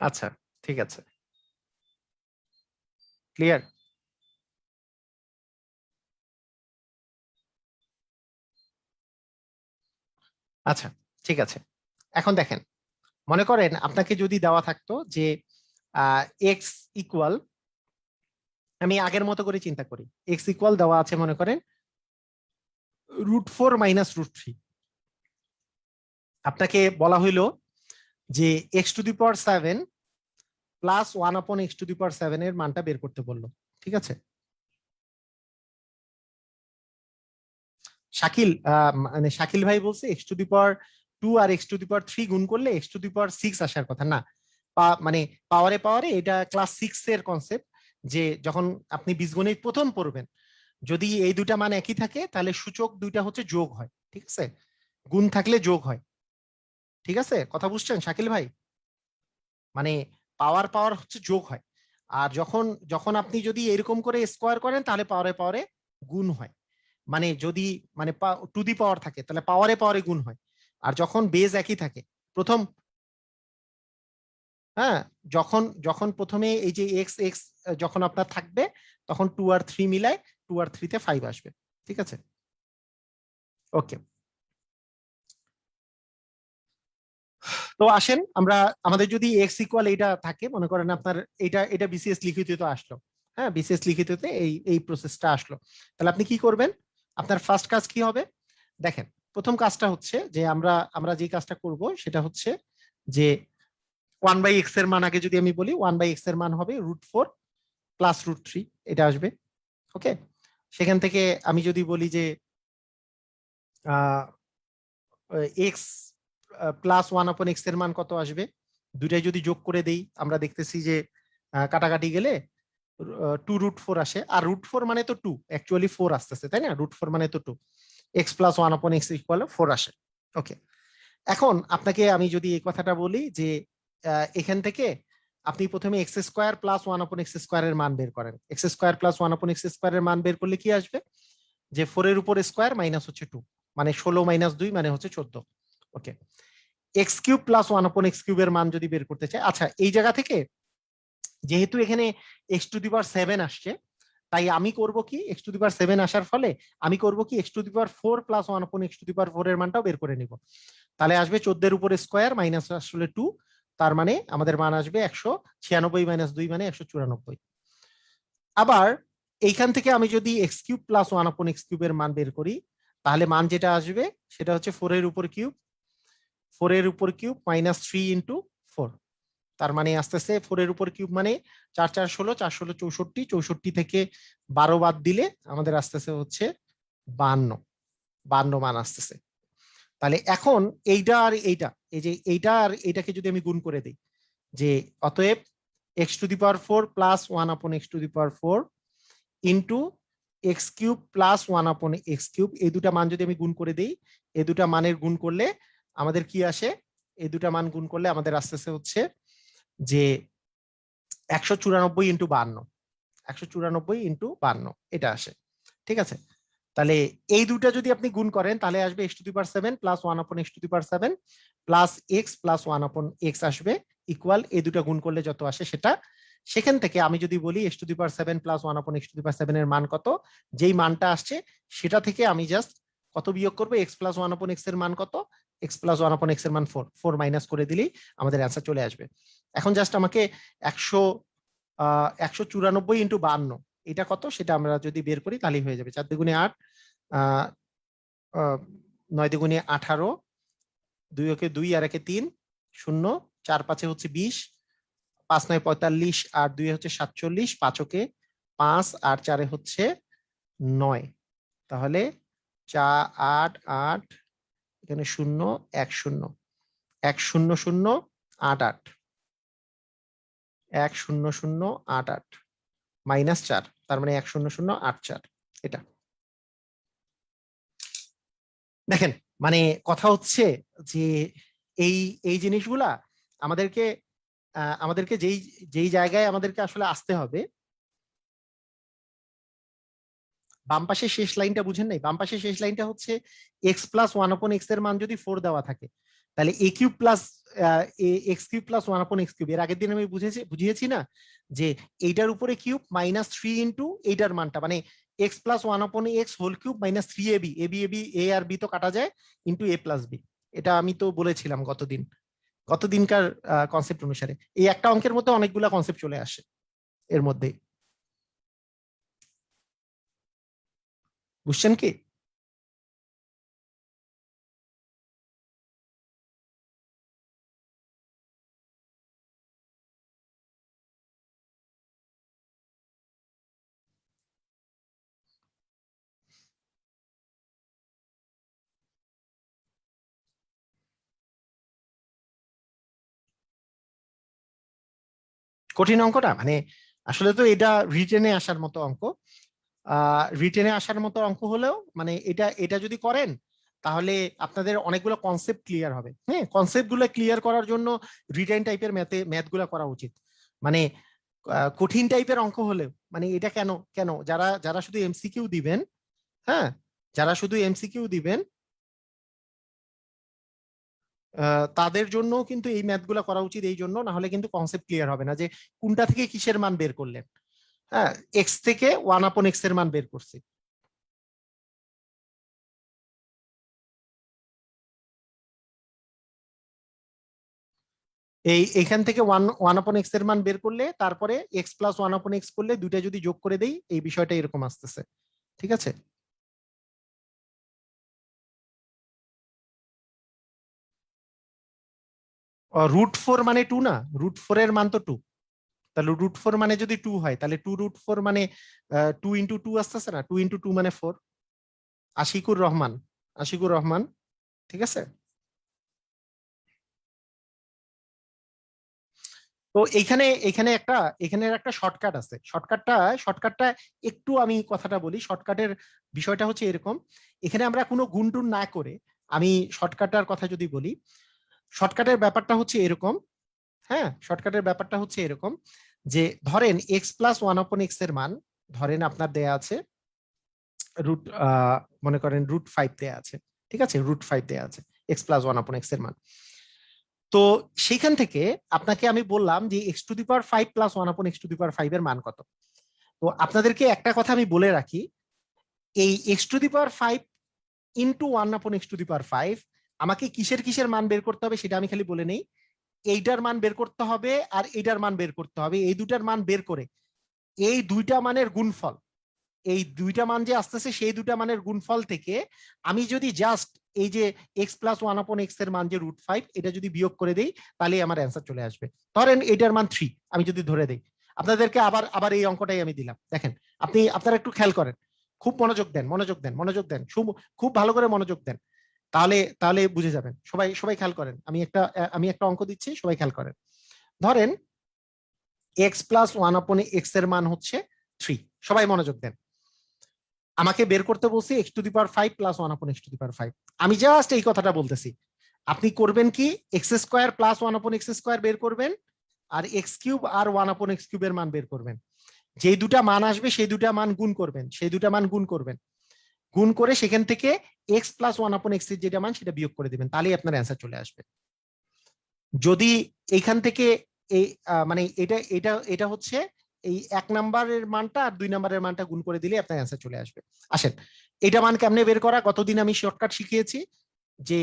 আচ্ছা, ঠিক আছে, ক্লিয়ার। আচ্ছা, ঠিক আছে। এখন দেখেন, মনে করেন আপনাকে যদি দেওয়া থাকতো যে এক্স ইকুয়াল, আমি আগের মতো করে চিন্তা করি, এক্স ইকুয়াল দেওয়া আছে মনে করেন √4 মাইনাস √3। আপনাকে বলা হইলো যে x⁴ প্লাস 1/x⁴ এর মানটা বের করতে বললো, ঠিক আছে। শাকিল মানে শাকিল ভাই বলছে x⁴ আর x⁴ গুণ করলে x⁴ আসার কথা না। মানে পাওয়ারে পাওয়ারে এটা ক্লাস 6 এর কনসেপ্ট, যে যখন আপনি বীজগণিত প্রথম পড়বেন, যদি এই দুটা মান একই থাকে তাহলে সূচক দুইটা হচ্ছে যোগ হয়, ঠিক আছে, গুণ থাকলে যোগ হয়, ঠিক আছে, কথা বুঝছেন শাকিল ভাই? মানে পাওয়ার পাওয়ার হচ্ছে যোগ হয়, আর যখন যখন আপনি যদি এরকম করে স্কোয়ার করেন তাহলে পাওয়ারে পাওয়ারে গুণ হয়। মানে যদি মানে টু দি পাওয়ার থাকে তাহলে পাওয়ারে পাওয়ারে গুণ হয়, আর যখন বেজ একই থাকে প্রথম, হ্যাঁ, যখন যখন প্রথমে এই যে এক্স এক্স যখন আপনার থাকবে তখন 2 আর 3 মিলায় 2 আর 3 তে 5 আসবে, ঠিক আছে। ওকে, তো আসেন আমরা, আমাদের যদি এক্স ইকুয়াল এইটা থাকে, মনে করেন আপনার এটা এটা বিসিএস লিখিত তো আসলো, হ্যাঁ, বিসিএস লিখিততে এই এই প্রসেসটা আসলো, তাহলে আপনি কি করবেন? আপনার ফার্স্ট কাজ কি হবে? দেখেন, প্রথম কাজটা হচ্ছে যে আমরা আমরা যে কাজটা করব সেটা হচ্ছে যে 1/x এর মান আগে যদি আমি বলি, 1/x এর মান হবে √4 প্লাস √3, এটা আসবে। ওকে, সেখান থেকে আমি যদি বলি যে এক্স প্লাস 1/x এর মান কত আসবে, দুইটাই যদি যোগ করে দেই আমরা দেখতেছি যে কাটাকাটি গেলে 2√4 আসে, আর √4 মানে তো 2, অ্যাকচুয়ালি 4 আসতেছে, তাই না? √4 মানে তো 2, এক্স প্লাস 1/x ইকুয়াল 4 আসে। ওকে, এখন আপনাকে আমি যদি এই কথাটা বলি যে এখান থেকে আপনি প্রথমে x² প্লাস 1/x² এর মান বের করেন, x² প্লাস 1/x² এর মান বের করলে কি আসবে? যে 4 এর উপর স্কোয়ার মাইনাস হচ্ছে 2, মানে 16 মাইনাস 2 মানে হচ্ছে 14। ওকে, x³ প্লাস 1/x³ এর মান যদি বের করতে চাই, আচ্ছা এই জায়গা থেকে যেহেতু এখানে x⁴ আসছে, তাই আমি করব কি, x⁴ আসার ফলে আমি করব কি x⁴ প্লাস 1/x⁴ এর মানটাও বের করে নিব, তাহলে আসবে 14 এর উপর স্কোয়ার মাইনাস আসলে 2, তার মানে আমাদের মান আসবে 196 মাইনাস 2 মানে 194। আবার এইখান থেকে আমি যদি x³ প্লাস 1/x³ এর মান বের করি, তাহলে মান যেটা আসবে সেটা হচ্ছে 4 এর উপর কিউব, 4 এর উপর কিউব মাইনাস 3 ইন্টু 4, তার মানে আসতেছে 4 এর উপর কিউব মানে 4 4 16, 4 16 64, 64 থেকে 12 বাদ দিলে আমাদের আসতেছে হচ্ছে 52, 52 মান আসতেছে। তাহলে এখন এইটা আর এইটা, এই যে এইটা আর এইটাকে যদি আমি গুণ করে দিই, যে অতএব x⁴ plus 1/x⁴ into x³ plus 1/x³, এই দুটা মান যদি আমি গুণ করে দিই, এই দুটা মানের গুণ করলে আমাদের কি আসে? এই দুটা মান গুণ করলে আমাদের আসতেছে হচ্ছে যে 194 ইন্টু 52, 194 ইন্টু 52 এটা আসে, ঠিক আছে। তাহলে এই দুটা যদি আপনি গুণ করেন তাহলে আসবে x⁴ plus 1/x⁴ plus x plus 1/x আসবে ইকুয়াল, এই দুটা গুণ করলে যত আসে সেটা। সেখান থেকে আমি যদি বলি x⁴ প্লাস 1/x⁴ এর মান কত, যেই মানটা আসছে সেটা থেকে আমি জাস্ট কত বিয়োগ করবো, x প্লাস 1/x এর মান কত, x প্লাস 1/x এর মান 4, 4 মাইনাস করে দিলেই আমাদের অ্যান্সার চলে আসবে। এখন জাস্ট আমাকে 194 ইন্টু 52 এটা কত সেটা আমরা যদি বের করি তাহলেই হয়ে যাবে। 4 দুগুণে 8, 9 দুগুণে 18, 2 একে 2 আর একে 3, 0, 4 5 হচ্ছে 20, 5 9 45 আর 2 হচ্ছে 47, 5 ওকে 5 আর 4 হচ্ছে 9, তাহলে 4 8 8 এখানে 0 1 0 1 0 0 8 8 1 0 0 8 8 মাইনাস 4, তার মানে 1 0 0 8 4। এটা দেখেন, মানে কথা হচ্ছে যে এই এই জিনিসগুলা আমাদেরকে আমাদেরকে যেই যেই জায়গায় আমাদেরকে আসলে আসতে হবে, বাম পাশের শেষ লাইনটা বুঝেন নাই? বাম পাশের শেষ লাইনটা হচ্ছে x প্লাস 1/x এর মান যদি 4 দেওয়া থাকে, তাহলে a³ plus x cube plus one upon X cube, এর আগের দিন আমি বুঝিয়েছি না যে এইটার উপরে কিউব মাইনাস থ্রি ইন্টু এইটার মানটা, মানে x plus one upon x whole cube minus three a b, a আর বি তো কাটা যায়, ইন্টু এ প্লাস বি। এটা আমি তো বলেছিলাম গতদিনকার কনসেপ্ট অনুসারে। এই একটা অঙ্কের মধ্যে অনেকগুলা কনসেপ্ট চলে আসে এর মধ্যে, বুঝছেন কি? কঠিন অঙ্কটা মানে আসলে তো এটা রিটেনে আসার মতো অঙ্ক। রিটেনে আসার মতো অঙ্ক হলেও মানে এটা এটা যদি করেন তাহলে আপনাদের অনেকগুলো কনসেপ্ট ক্লিয়ার হবে। হ্যাঁ, কনসেপ্ট গুলো ক্লিয়ার করার জন্য রিটেন টাইপের ম্যাথ গুলা করা উচিত। মানে কঠিন টাইপের অঙ্ক হলেও মানে এটা কেন কেন যারা যারা শুধু এমসিকিউ দিবেন, হ্যাঁ, যারা শুধু এমসিকিউ দিবেন তাদের জন্য কিন্তু এই ম্যাথ গুলা করা উচিত। এই জন্য, না হলে কিন্তু কনসেপ্ট ক্লিয়ার হবে না যে কোনটা থেকে কিসের মান বের করলেন। হ্যাঁ, এক্স থেকে ওয়ান আপন এক্স এর মান বের করছি, এইখান থেকে ওয়ান ওয়ান আপন এক্স এর মান বের করলে তারপরে x plus one upon x করলে দুইটা যদি যোগ করে দেই এই বিষয়টা এরকম আসতেছে। ঠিক আছে? রুট ফোর মানে টু না? রুট ফোর এর মান তো টু। তাহলে রুট ফোর মানে যদি টু হয় তাহলে টু রুট ফোর মানে টু ইন্টু টু আসতেছে না? টু ইন্টু টু মানে ফোর। আশিকুর রহমান, আশিকুর রহমান, ঠিক আছে? তো এইখানে এখানে একটা এখানে একটা শর্টকাট আছে। শর্টকাটটা একটু আমি কথাটা বলি। শর্টকাটের বিষয়টা হচ্ছে এরকম, এখানে আমরা কোনো গুণটুন না করে আমি শর্টকাটার কথা যদি বলি, শর্টকাটের ব্যাপারটা হচ্ছে এরকম। হ্যাঁ, শর্টকাটের ব্যাপারটা হচ্ছে এরকম যে ধরেন x plus one upon x এর মান ধরেন আপনার দেয়া আছে রুট, মনে করেন রুট ফাইভ দেয়া আছে। ঠিক আছে, রুট ফাইভ দেয়া আছে x plus one upon x এর মান। তো সেইখান থেকে আপনাকে আমি বললাম যে x to the power five plus one upon x to the power five এর মান কত। তো আপনাদেরকে একটা কথা আমি বলে রাখি, এই x to the power five into one upon x to the power five আমাকে কিসের কিসের মান বের করতে হবে সেটা আমি খালি বলে নেই। এইটার মান বের করতে হবে আর এইটার মান বের করতে হবে। এই দুটার মান বের করে এই দুইটা মানের গুণফল, এই দুইটা মান যে আসতেছে সেই দুইটা মানের গুণফল থেকে আমি যদি জাস্ট এই যে x plus one upon x এর মান যে রুট ফাইভ এটা যদি বিয়োগ করে দেই তাহলে আমার অ্যান্সার চলে আসবে। ধরেন এটার মান থ্রি আমি যদি ধরে দেই, আপনাদেরকে আবার আবার এই অঙ্কটাই আমি দিলাম। দেখেন, আপনারা একটু খেয়াল করেন, খুব মনোযোগ দেন, খুব ভালো করে মনোযোগ দেন, তাহলে তাহলে বুঝে যাবেন। সবাই সবাই খেয়াল করেন, আমি একটা অঙ্ক দিচ্ছি, সবাই খেয়াল করেন। ধরেন x plus one upon x এর মান হচ্ছে থ্রি। সবাই মনোযোগ দেন, আমাকে বের করতে বলছি x to the power five plus one upon x to the power five. আমি জাস্ট এই কথাটা বলতেছি, আপনি করবেন কি x square plus one upon X square বের করবেন, আর এক্স কিউব আর ওয়ান আপন এক্স কিউবের মান বের করবেন। যেই দুটা মান আসবে সেই দুটা মান গুণ করবেন, গুণ করে সেখান থেকে x plus one upon x এর যেটা মান সেটা বিয়োগ করে দিবেন, তাহলেই আপনার অ্যান্সার চলে আসবে। যদি এইখান থেকে এই মানে এটা এটা এটা হচ্ছে এই এক নাম্বারের মানটা আর দুই নাম্বারের মানটা গুণ করে দিলে আপনার অ্যান্সার চলে আসবে। আসেন, এটা মান কেমনে বের করা, গতদিন আমি শর্টকাট শিখিয়েছি যে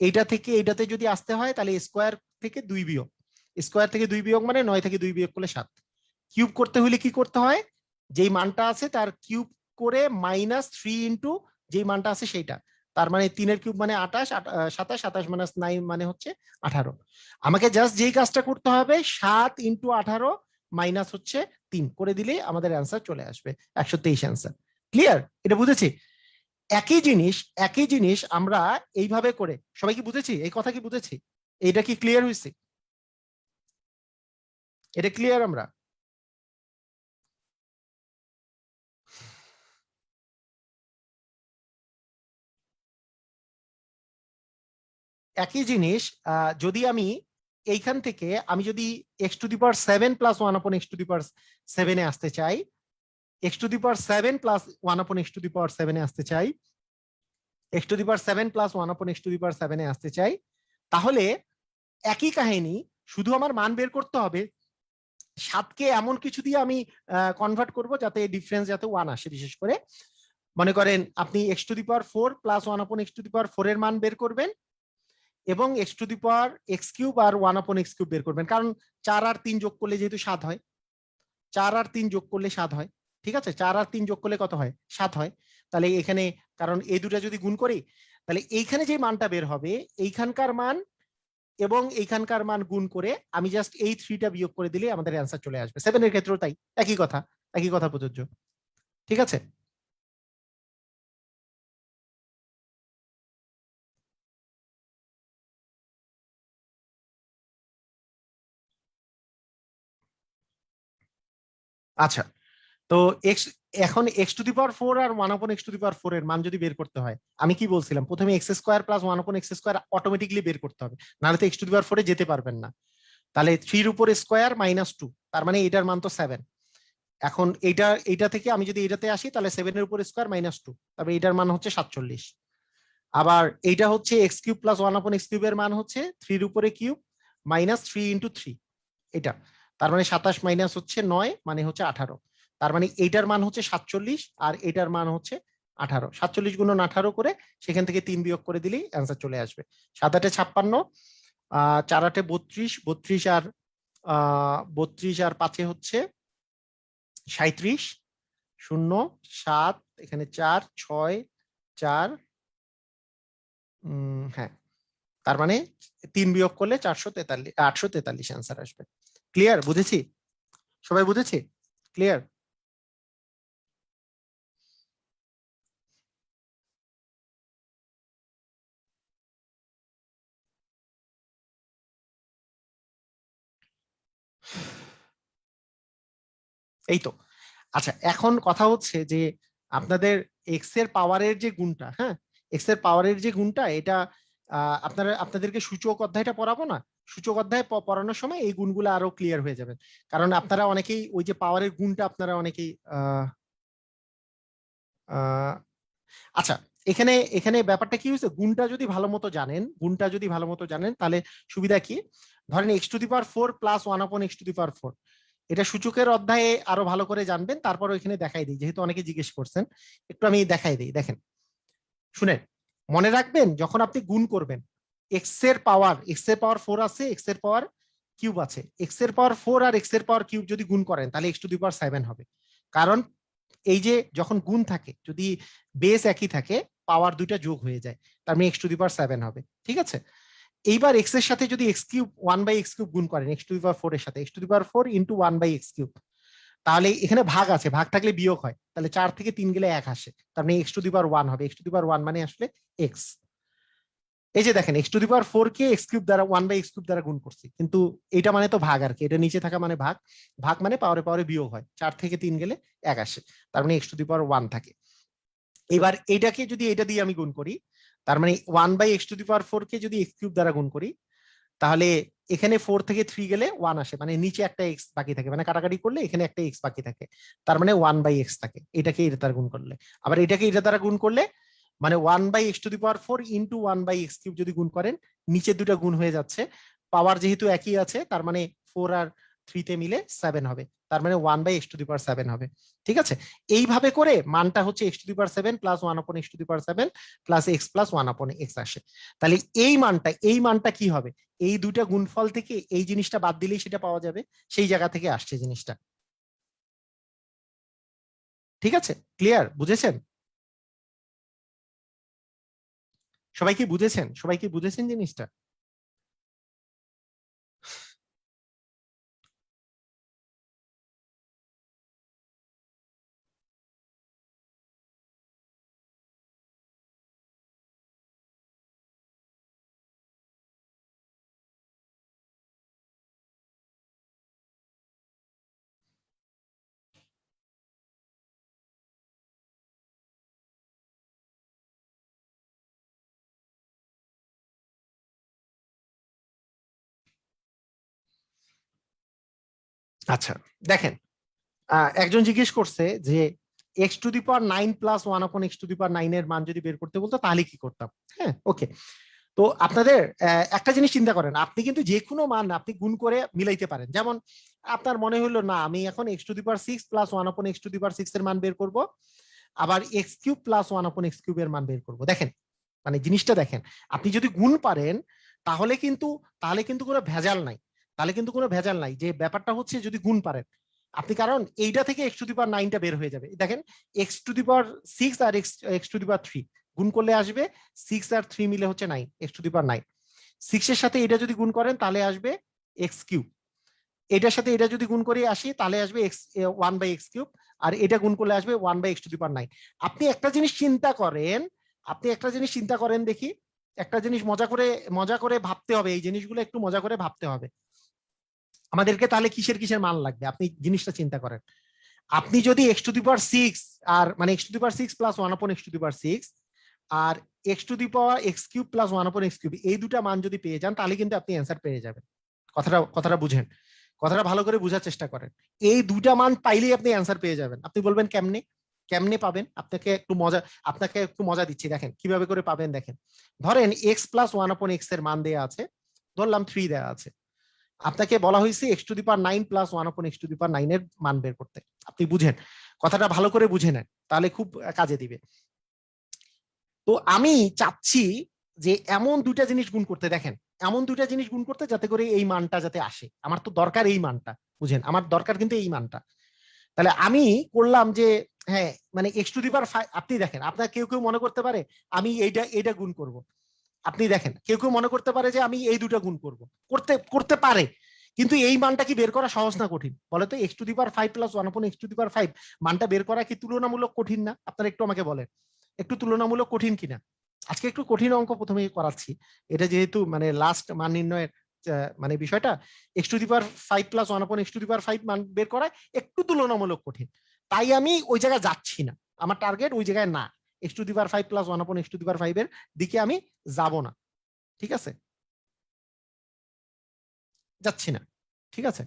এইটা থেকে এইটাতে যদি আসতে হয় তাহলে স্কোয়ার থেকে দুই বিয়োগ, স্কোয়ার থেকে দুই বিয়োগ মানে নয় থেকে দুই বিয়োগ করলে সাত। কিউব করতে হলে কি করতে হয়, যেই মানটা আছে তার কিউব করে মাইনাস থ্রি ইন্টু যেই মানটা আছে সেইটা, তার মানে তিনের কিউব মানে আঠাশ, সাতাশ, সাতাশ মাইনাস নাইন মানে হচ্ছে আঠারো। আমাকে জাস্ট যেই কাজটা করতে হবে সাত ইন্টু আঠারো মাইনাস হচ্ছে তিন করে দিলেই আমাদের অ্যান্সার চলে আসবে 123 অ্যান্সার। ক্লিয়ার? এটা বুঝেছি? একই জিনিস আমরা এইভাবে করে সবাই কি বুঝেছি? এই কথা কি বুঝেছি? এটা কি ক্লিয়ার হয়েছে? এটা ক্লিয়ার? আমরা একই জিনিস যদি আমি এইখান থেকে আমি যদি x to the power seven plus one upon x to the power সেভেনে আসতে চাই, x to the power seven plus one upon x to the power সেভেনে আসতে চাই, x to the power seven plus one upon x to the power সেভেনে আসতে চাই, তাহলে একই কাহিনী, শুধু আমার মান বের করতে হবে, 7কে এমন কিছু দিয়ে আমি কনভার্ট করব যাতে ডিফারেন্স যাতে 1 আসে। বিশেষ করে মনে করেন আপনি x to the power 4 plus 1 আপন এক্স টু দি পাওয়ার 4 এর মান বের করবেন, এবং x to the power x cube আর 1 আপন এক্স কিউব বের করবেন, কারণ 4 আর 3 যোগ করলে যেহেতু 7 হয়, 4 আর 3 যোগ করলে 7 হয়। ঠিক আছে, 4 আর 3 যোগ করলে কত হয়? 7 হয়। তাহলে এখানে, কারণ এই দুটো যদি গুণ করি, তাহলে এইখানে যে মানটা বের হবে, এইখানকার মান এবং এইখানকার মান গুণ করে আমি জাস্ট এই 3টা বিয়োগ করে দিলে আমাদের অ্যান্সার চলে আসবে। 7 এর ক্ষেত্রেও তাই, একই কথা, একই কথা প্রযোজ্য। ঠিক আছে, আচ্ছা। তো এক্স, এখন এক্স টু দি পাওয়ার 4 আর 1 আপন এক্স টু দি পাওয়ার 4 এর মান যদি বের করতে হয়, আমি কি বলছিলাম, প্রথমে এক্স স্কোয়ার প্লাস 1 আপন এক্স স্কোয়ার অটোমেটিকলি বের করতে হবে, নাহলে তো এক্স টু দি পাওয়ার 4 এ যেতে পারবেন না। তাহলে 3 এর উপর স্কোয়ার মাইনাস 2, তার মানে এটার মান তো 7। এখন এইটা থেকে আমি যদি এটাতে আসি, তাহলে 7 এর উপর স্কোয়ার মাইনাস 2, তবে এটার মান হচ্ছে 47। আবার এইটা হচ্ছে এক্স কিউব প্লাস 1 আপন এক্স কিউবের মান হচ্ছে 3 এর উপরে কিউব মাইনাস 3 ইন্টু 3, এটা, তার মানে 27 মাইনাস হচ্ছে 9, মানে হচ্ছে 18। তার মানে এইটার মান হচ্ছে 47 আর এটার মান হচ্ছে 18। 47 গুণন 18 করে সেখান থেকে 3 বিয়োগ করে দিলেই অ্যান্সার চলে আসবে। 7 8 56, 4 8 32, 32 আর 5 হচ্ছে 37, 0 7, এখানে 4 6 4, হ্যাঁ, তার মানে 3 বিয়োগ করলে 443, 843 অ্যান্সার আসবে। ক্লিয়ার? বুঝেছি? সবাই বুঝেছি? ক্লিয়ার? এই তো। আচ্ছা, এখন কথা হচ্ছে যে আপনাদের এক্স এর পাওয়ারের যে গুণটা, হ্যাঁ, এক্স এর পাওয়ারের যে গুণটা, এটা আপনাদেরকে সূচক অধ্যায়টা পড়াবো না? সূচক অধ্যায় পড়ানোর সময় এই গুণগুলো আরো ক্লিয়ার হয়ে যাবে। কারণ আপনারা অনেকেই ওই যে পাওয়ারের গুণটা আপনারা অনেকেই আহ আচ্ছা, এখানে এখানে ব্যাপারটা কি হয়েছে, গুণটা যদি ভালো মতো জানেন, গুণটা যদি ভালো মতো জানেন, তাহলে সুবিধা কি, ধরেন x to the power 4 plus 1 আপন এক্স টু দি পাওয়ার 4, এটা সূচকের অধ্যায়ে আরো ভালো করে জানবেন। তারপর এখানে দেখাই দিই, যেহেতু অনেকে জিজ্ঞেস করছেন, একটু আমি দেখাই দিই। দেখেন, শুনেন, মনে রাখবেন যখন আপনি গুণ করবেন, এক্স এর পাওয়ার 4 আছে, এক্স এর পাওয়ার কিউব আছে, এক্স এর পাওয়ার 4 আর এক্স এর পাওয়ার কিউব যদি গুণ করেন, তাহলে এক্স টু দি পাওয়ার 7 হবে। কারণ এই যে যখন গুণ থাকে, যদি বেস একই থাকে, পাওয়ার দুইটা যোগ হয়ে যায়, তার মানে এক্স টু দি পাওয়ার 7 হবে। ঠিক আছে, এইবার এক্স এর সাথে যদি X cube 1 by x cube গুণ করেন, এক্স টু দি পাওয়ার 4 এর সাথে X to the power 4 into 1 by x cube, তাহলে এখানে ভাগ আছে, ভাগ থাকলে বিয়োগ হয়, তাহলে 4 থেকে 3 গেলে 1 আসে, তার মানে এক্স টু দি পাওয়ার 1 হবে। এক্স টু দি পাওয়ার 1 মানে আসলে এক্স। এই যে দেখেন, x to the power 4 K x cube দ্বারা 1 বাই এক্স কিউব দ্বারা গুণ করছি, কিন্তু এটা মানে তো ভাগ আর কি, এটা নিচে থাকা মানে ভাগ, ভাগ মানে পাওয়ারে পাওয়ারে বিয়োগ হয়, 4 থেকে 3 গেলে 1 আসে, তার মানে এক্স টু দি পাওয়ার 1 থাকে। এবার এটাকে যদি এটা দিয়ে আমি গুণ করি, তার মানে 1 by x to the power 4 কে যদি এক্স কিউব দ্বারা গুণ করি, তাহলে এখানে 4 থেকে 3 গেলে 1 আসে, মানে নিচে একটা এক্স বাকি থাকে, মানে কাটাকাটি করলে এখানে একটা এক্স বাকি থাকে, তার মানে 1 বাই এক্স থাকে। এটাকে এটা দ্বারা গুণ করলে, আবার এটাকে এটা দ্বারা গুণ করলে, মানে 1 by x to the power 4 into 1 by x cube যদি গুণ করেন, নিচে দুটো গুণ হয়ে যাচ্ছে, পাওয়ার যেহেতু একই আছে, তার মানে 4 আর 3 তে মিলে 7 হবে, তার মানে 1 বাই এক্স টু দি পাওয়ার 7 হবে। ঠিক আছে, এইভাবে করে মানটা হচ্ছে x to the power 7 plus 1 আপন x to the power 7 plus X plus 1 আপন এক্স আসে। তাহলে এই মানটা কি হবে, এই দুইটা গুণফল থেকে এই জিনিসটা বাদ দিলেই সেটা পাওয়া যাবে, সেই জায়গা থেকে আসছে জিনিসটা। ঠিক আছে, ক্লিয়ার? বুঝেছেন? সবাই কি বুঝেছেন? সবাই কি বুঝেছেন জিনিসটা? আচ্ছা, দেখেন, একজন জিজ্ঞেস করছে যে x to the power 9 plus 1 আপন এক্স টু দি পাওয়ার 9 এর মান যদি বের করতে বলতো তাহলে কি করতাম। হ্যাঁ, ওকে, তো আপনাদের একটা জিনিস চিন্তা করেন, আপনি কিন্তু যে কোনো মান আপনি গুণ করে মিলাইতে পারেন। যেমন আপনার মনে হলো না আমি এখন x to the power 6 plus 1 আপন এক্স টু দি পাওয়ার 6 এর মান বের করব, আবার এক্স কিউব প্লাস 1 আপন এক্স কিউব এর মান বের করব। দেখেন মানে জিনিসটা দেখেন, আপনি যদি গুণ পারেন তাহলে কিন্তু কোনো ভেজাল নাই, তাহলে কিন্তু কোনো ভেজাল নাই। যে ব্যাপারটা হচ্ছে যদি গুণ পারেন আপনি, কারণ এইটা থেকে এক্স টু দি পাওয়ার 9টা বের হয়ে যাবে। দেখেন এক্স টু দি পাওয়ার 6 আর এক্স টু দি পাওয়ার 3 গুণ করলে আসবে 6 আর 3 মিলে হচ্ছে 9, এক্স টু দি পাওয়ার 9। 6 এর সাথে এটা যদি গুণ করেন তাহলে আসবে এক্স কিউব, এটার সাথে এটা যদি গুণ করে আসি তাহলে আসবে এক্স 1/x কিউব, আর এটা গুণ করলে আসবে 1/x টু দি পাওয়ার 9। আপনি একটা জিনিস চিন্তা করেন, দেখি একটা জিনিস মজা করে ভাবতে হবে, এই জিনিসগুলো একটু মজা করে ভাবতে হবে আমাদেরকে। তাহলে কিসের কিসের মান লাগবে আপনি জিনিসটা চিন্তা করেন। আপনি যদি এক্স টু দি পাওয়ার 6 আর মানে X to the power 6 plus 1 আপন এক্স টু দি পাওয়ার 6 আর x to the power x cube plus 1 আপন এক্স কিউব এই দুটা মান যদি পেয়ে যান তাহলে কিন্তু আপনি অ্যান্সার পেয়ে যাবেন। কথাটা বুঝেন, কথাটা ভালো করে বোঝার চেষ্টা করেন। এই দুইটা মান পাইলেই আপনি অ্যান্সার পেয়ে যাবেন। আপনি বলবেন কেমনে, কেমনে পাবেন? আপনাকে একটু মজা দিচ্ছি, দেখেন কিভাবে করে পাবেন। দেখেন ধরেন এক্স প্লাস 1 আপন এক্স এর মান দেওয়া আছে, ধরলাম 3 দেওয়া আছে, আপনাকে বলা হয়েছে x to the power 9 plus 1 আপন এক্স টু দি পাওয়ার 9 এর মান বের করতে। আপনি বুঝেন, কথাটা ভালো করে বুঝে নেন, তাহলে খুব কাজে দিবে। তো আমি চাচ্ছি যে এমন দুইটা জিনিস গুণ করতে, দেখেন এমন দুইটা জিনিস গুণ করতে যাতে করে এই মানটা যাতে আসে। আমার তো দরকার এই মানটা, বুঝেন, আমার দরকার কিন্তু এই মানটা। তাহলে আমি করলাম যে হ্যাঁ মানে এক্স টু দি পাওয়ার 5। আপনি দেখেন আপনার কেউ কেউ মনে করতে পারে আমি এইটা গুণ করব, আপনি দেখেন কেউ কেউ মনে করতে পারে যে আমি এই দুটো গুণ করব, করতে করতে পারে। কিন্তু এই মানটা কি বের করা সহজ না কঠিন বলে তো? X to the power 5 plus 1 আপন এক্স টু দি পাওয়ার 5 মানটা বের করা কি তুলনামূলক কঠিন না? আপনারা একটু আমাকে বলেন, একটু তুলনামূলক কঠিন কিনা? আজকে একটু কঠিন অঙ্ক প্রথমে করাচ্ছি, এটা যেহেতু মানে লাস্ট মান নির্ণয়ের মানে বিষয়টা। X to the power 5 plus 1 আপন এক্স টু দি পাওয়ার 5 মান বের করা একটু তুলনামূলক কঠিন, তাই আমি ওই জায়গায় যাচ্ছি না। আমার টার্গেট ওই জায়গায় না, x to the power 5 plus 1 আপন এক্স টু দি পাওয়ার 5 এর দিকে আমি যাব না। ঠিক আছে, যাচ্ছি না। ঠিক আছে,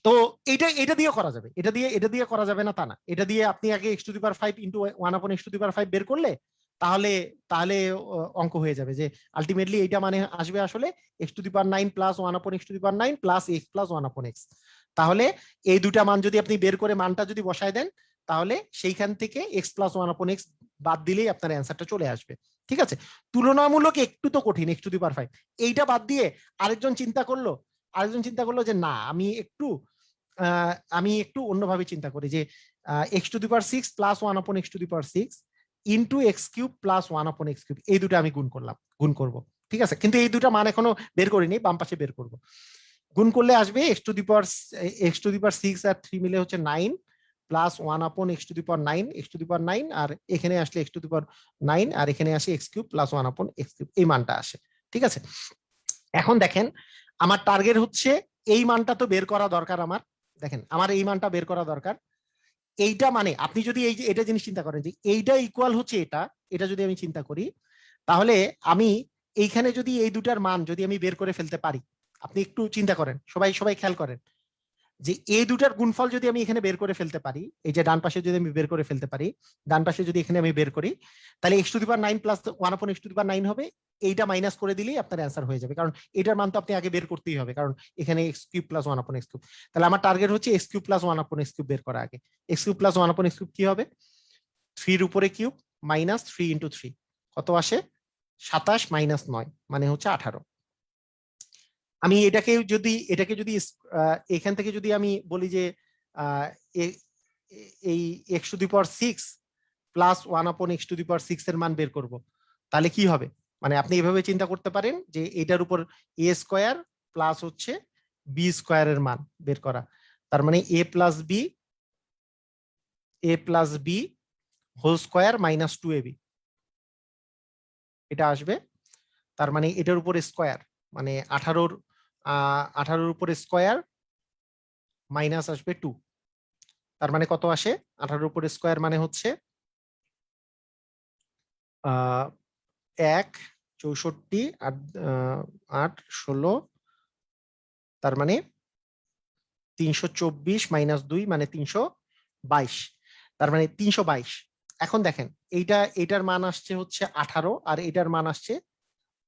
তো এটা দিয়ে করা যাবে, এটা দিয়ে করা যাবে না তা না। এটা দিয়ে আপনি আগে x to the power 5 into 1 আপন এক্স টু দি পাওয়ার 5 বের করলে তাহলে তাহলে অঙ্ক হয়ে যাবে যে আলটিমেটলি এইটা মানে আসবে আসলে x to the power 9 plus 1 আপন x to the power 9 plus X plus 1 আপন এক্স। তাহলে এই দুটা মান যদি আপনি বের করে মানটা যদি বসায় দেন তাহলে সেইখান থেকে এক্স প্লাস 1 আপন এক্স বাদ দিলেই আপনার অ্যান্সারটা চলে আসবে। ঠিক আছে, তুলনামূলক একটু তো কঠিন এক্স টু দি পাওয়ার 5। এইটা বাদ দিয়ে আরেকজন চিন্তা করলো যে না আমি একটু অন্যভাবে চিন্তা করি যে x to the power 6 plus 1 আপন x to the power 6 into x cube plus 1 আপন এক্স কিউব, এই দুটো আমি গুণ করব। ঠিক আছে, কিন্তু এই দুটো মান এখনো বের করিনি, বাম পাশে বের করব। গুণ করলে আসবে এক্স টু দি পাওয়ার 6 আর 3 মিলে হচ্ছে 9 প্লাস 1 আপন x to the power 9 x to the power 9, আর এখানে আসলে এক্স টু দি পাওয়ার 9 আর এখানে আসে এক্স কিউব প্লাস 1 আপন এক্স কিউব, এই মানটা আসে। ঠিক আছে, এখন দেখেন আমার টার্গেট হচ্ছে এই মানটা তো বের করা দরকার আমার। দেখেন আমার এই মানটা বের করা দরকার। এইটা মানে আপনি যদি এই যে এটা জিনিস চিন্তা করেন যে এইটা ইকুয়াল হচ্ছে এটা যদি আমি চিন্তা করি তাহলে আমি এইখানে যদি এই দুটার মান যদি আমি বের করে ফেলতে পারি, আপনি একটু চিন্তা করেন, সবাই খেয়াল করেন যে এই দুটার গুণফল যদি আমি এখানে বের করে ফেলতে পারি, এই যে ডান পাশে যদি আমি বের করে ফেলতে পারি, ডান পাশে যদি এখানে আমি বের করি তাহলে x to the power 9 plus 1 আপন এক্স টু দি পাওয়ার 9 হবে। এইটা মাইনাস করে দিলেই আপনার অ্যান্সার হয়ে যাবে, কারণ এটার মান তো আপনি আগে বের করতেই হবে, কারণ এখানে এক্স কিউব প্লাস 1 আপন এক্স কিউব। তাহলে আমার টার্গেট হচ্ছে এক্স কিউব প্লাস 1 আপন এক্স কিউব বের করা আগে। এক্স কিউব প্লাস 1 আপন এক্স কিউব কি হবে? 3 এর উপরে কিউব মাইনাস 3 ইন্টু 3 কত আসে? 27 মাইনাস 9 মানে হচ্ছে 18। আমি এটাকে যদি এখান থেকে যদি আমি বলি যে এই x to the power 6 plus 1 আপন এক্স টু দি পাওয়ার 6 এর মান বের করব, তাহলে কি হবে? মানে আপনি এভাবে চিন্তা করতে পারেন যে এটার উপর এ স্কোয়ার প্লাস হচ্ছে বি স্কোয়ারের মান বের করা, তার মানে a plus b whole square minus 2ab এটা আসবে। তার মানে এটার উপর স্কোয়ার মানে 18 উপরে স্কোয়ার মাইনাস আসবে 2, তার মানে কত আসে? 18 উপরে স্কোয়ার মানে হচ্ছে 1 64 8 16, তার মানে 324 মাইনাস 2 মানে 322, তার মানে 322। এখন দেখেন এইটার মান আসছে হচ্ছে 18 আর এটার মান আসছে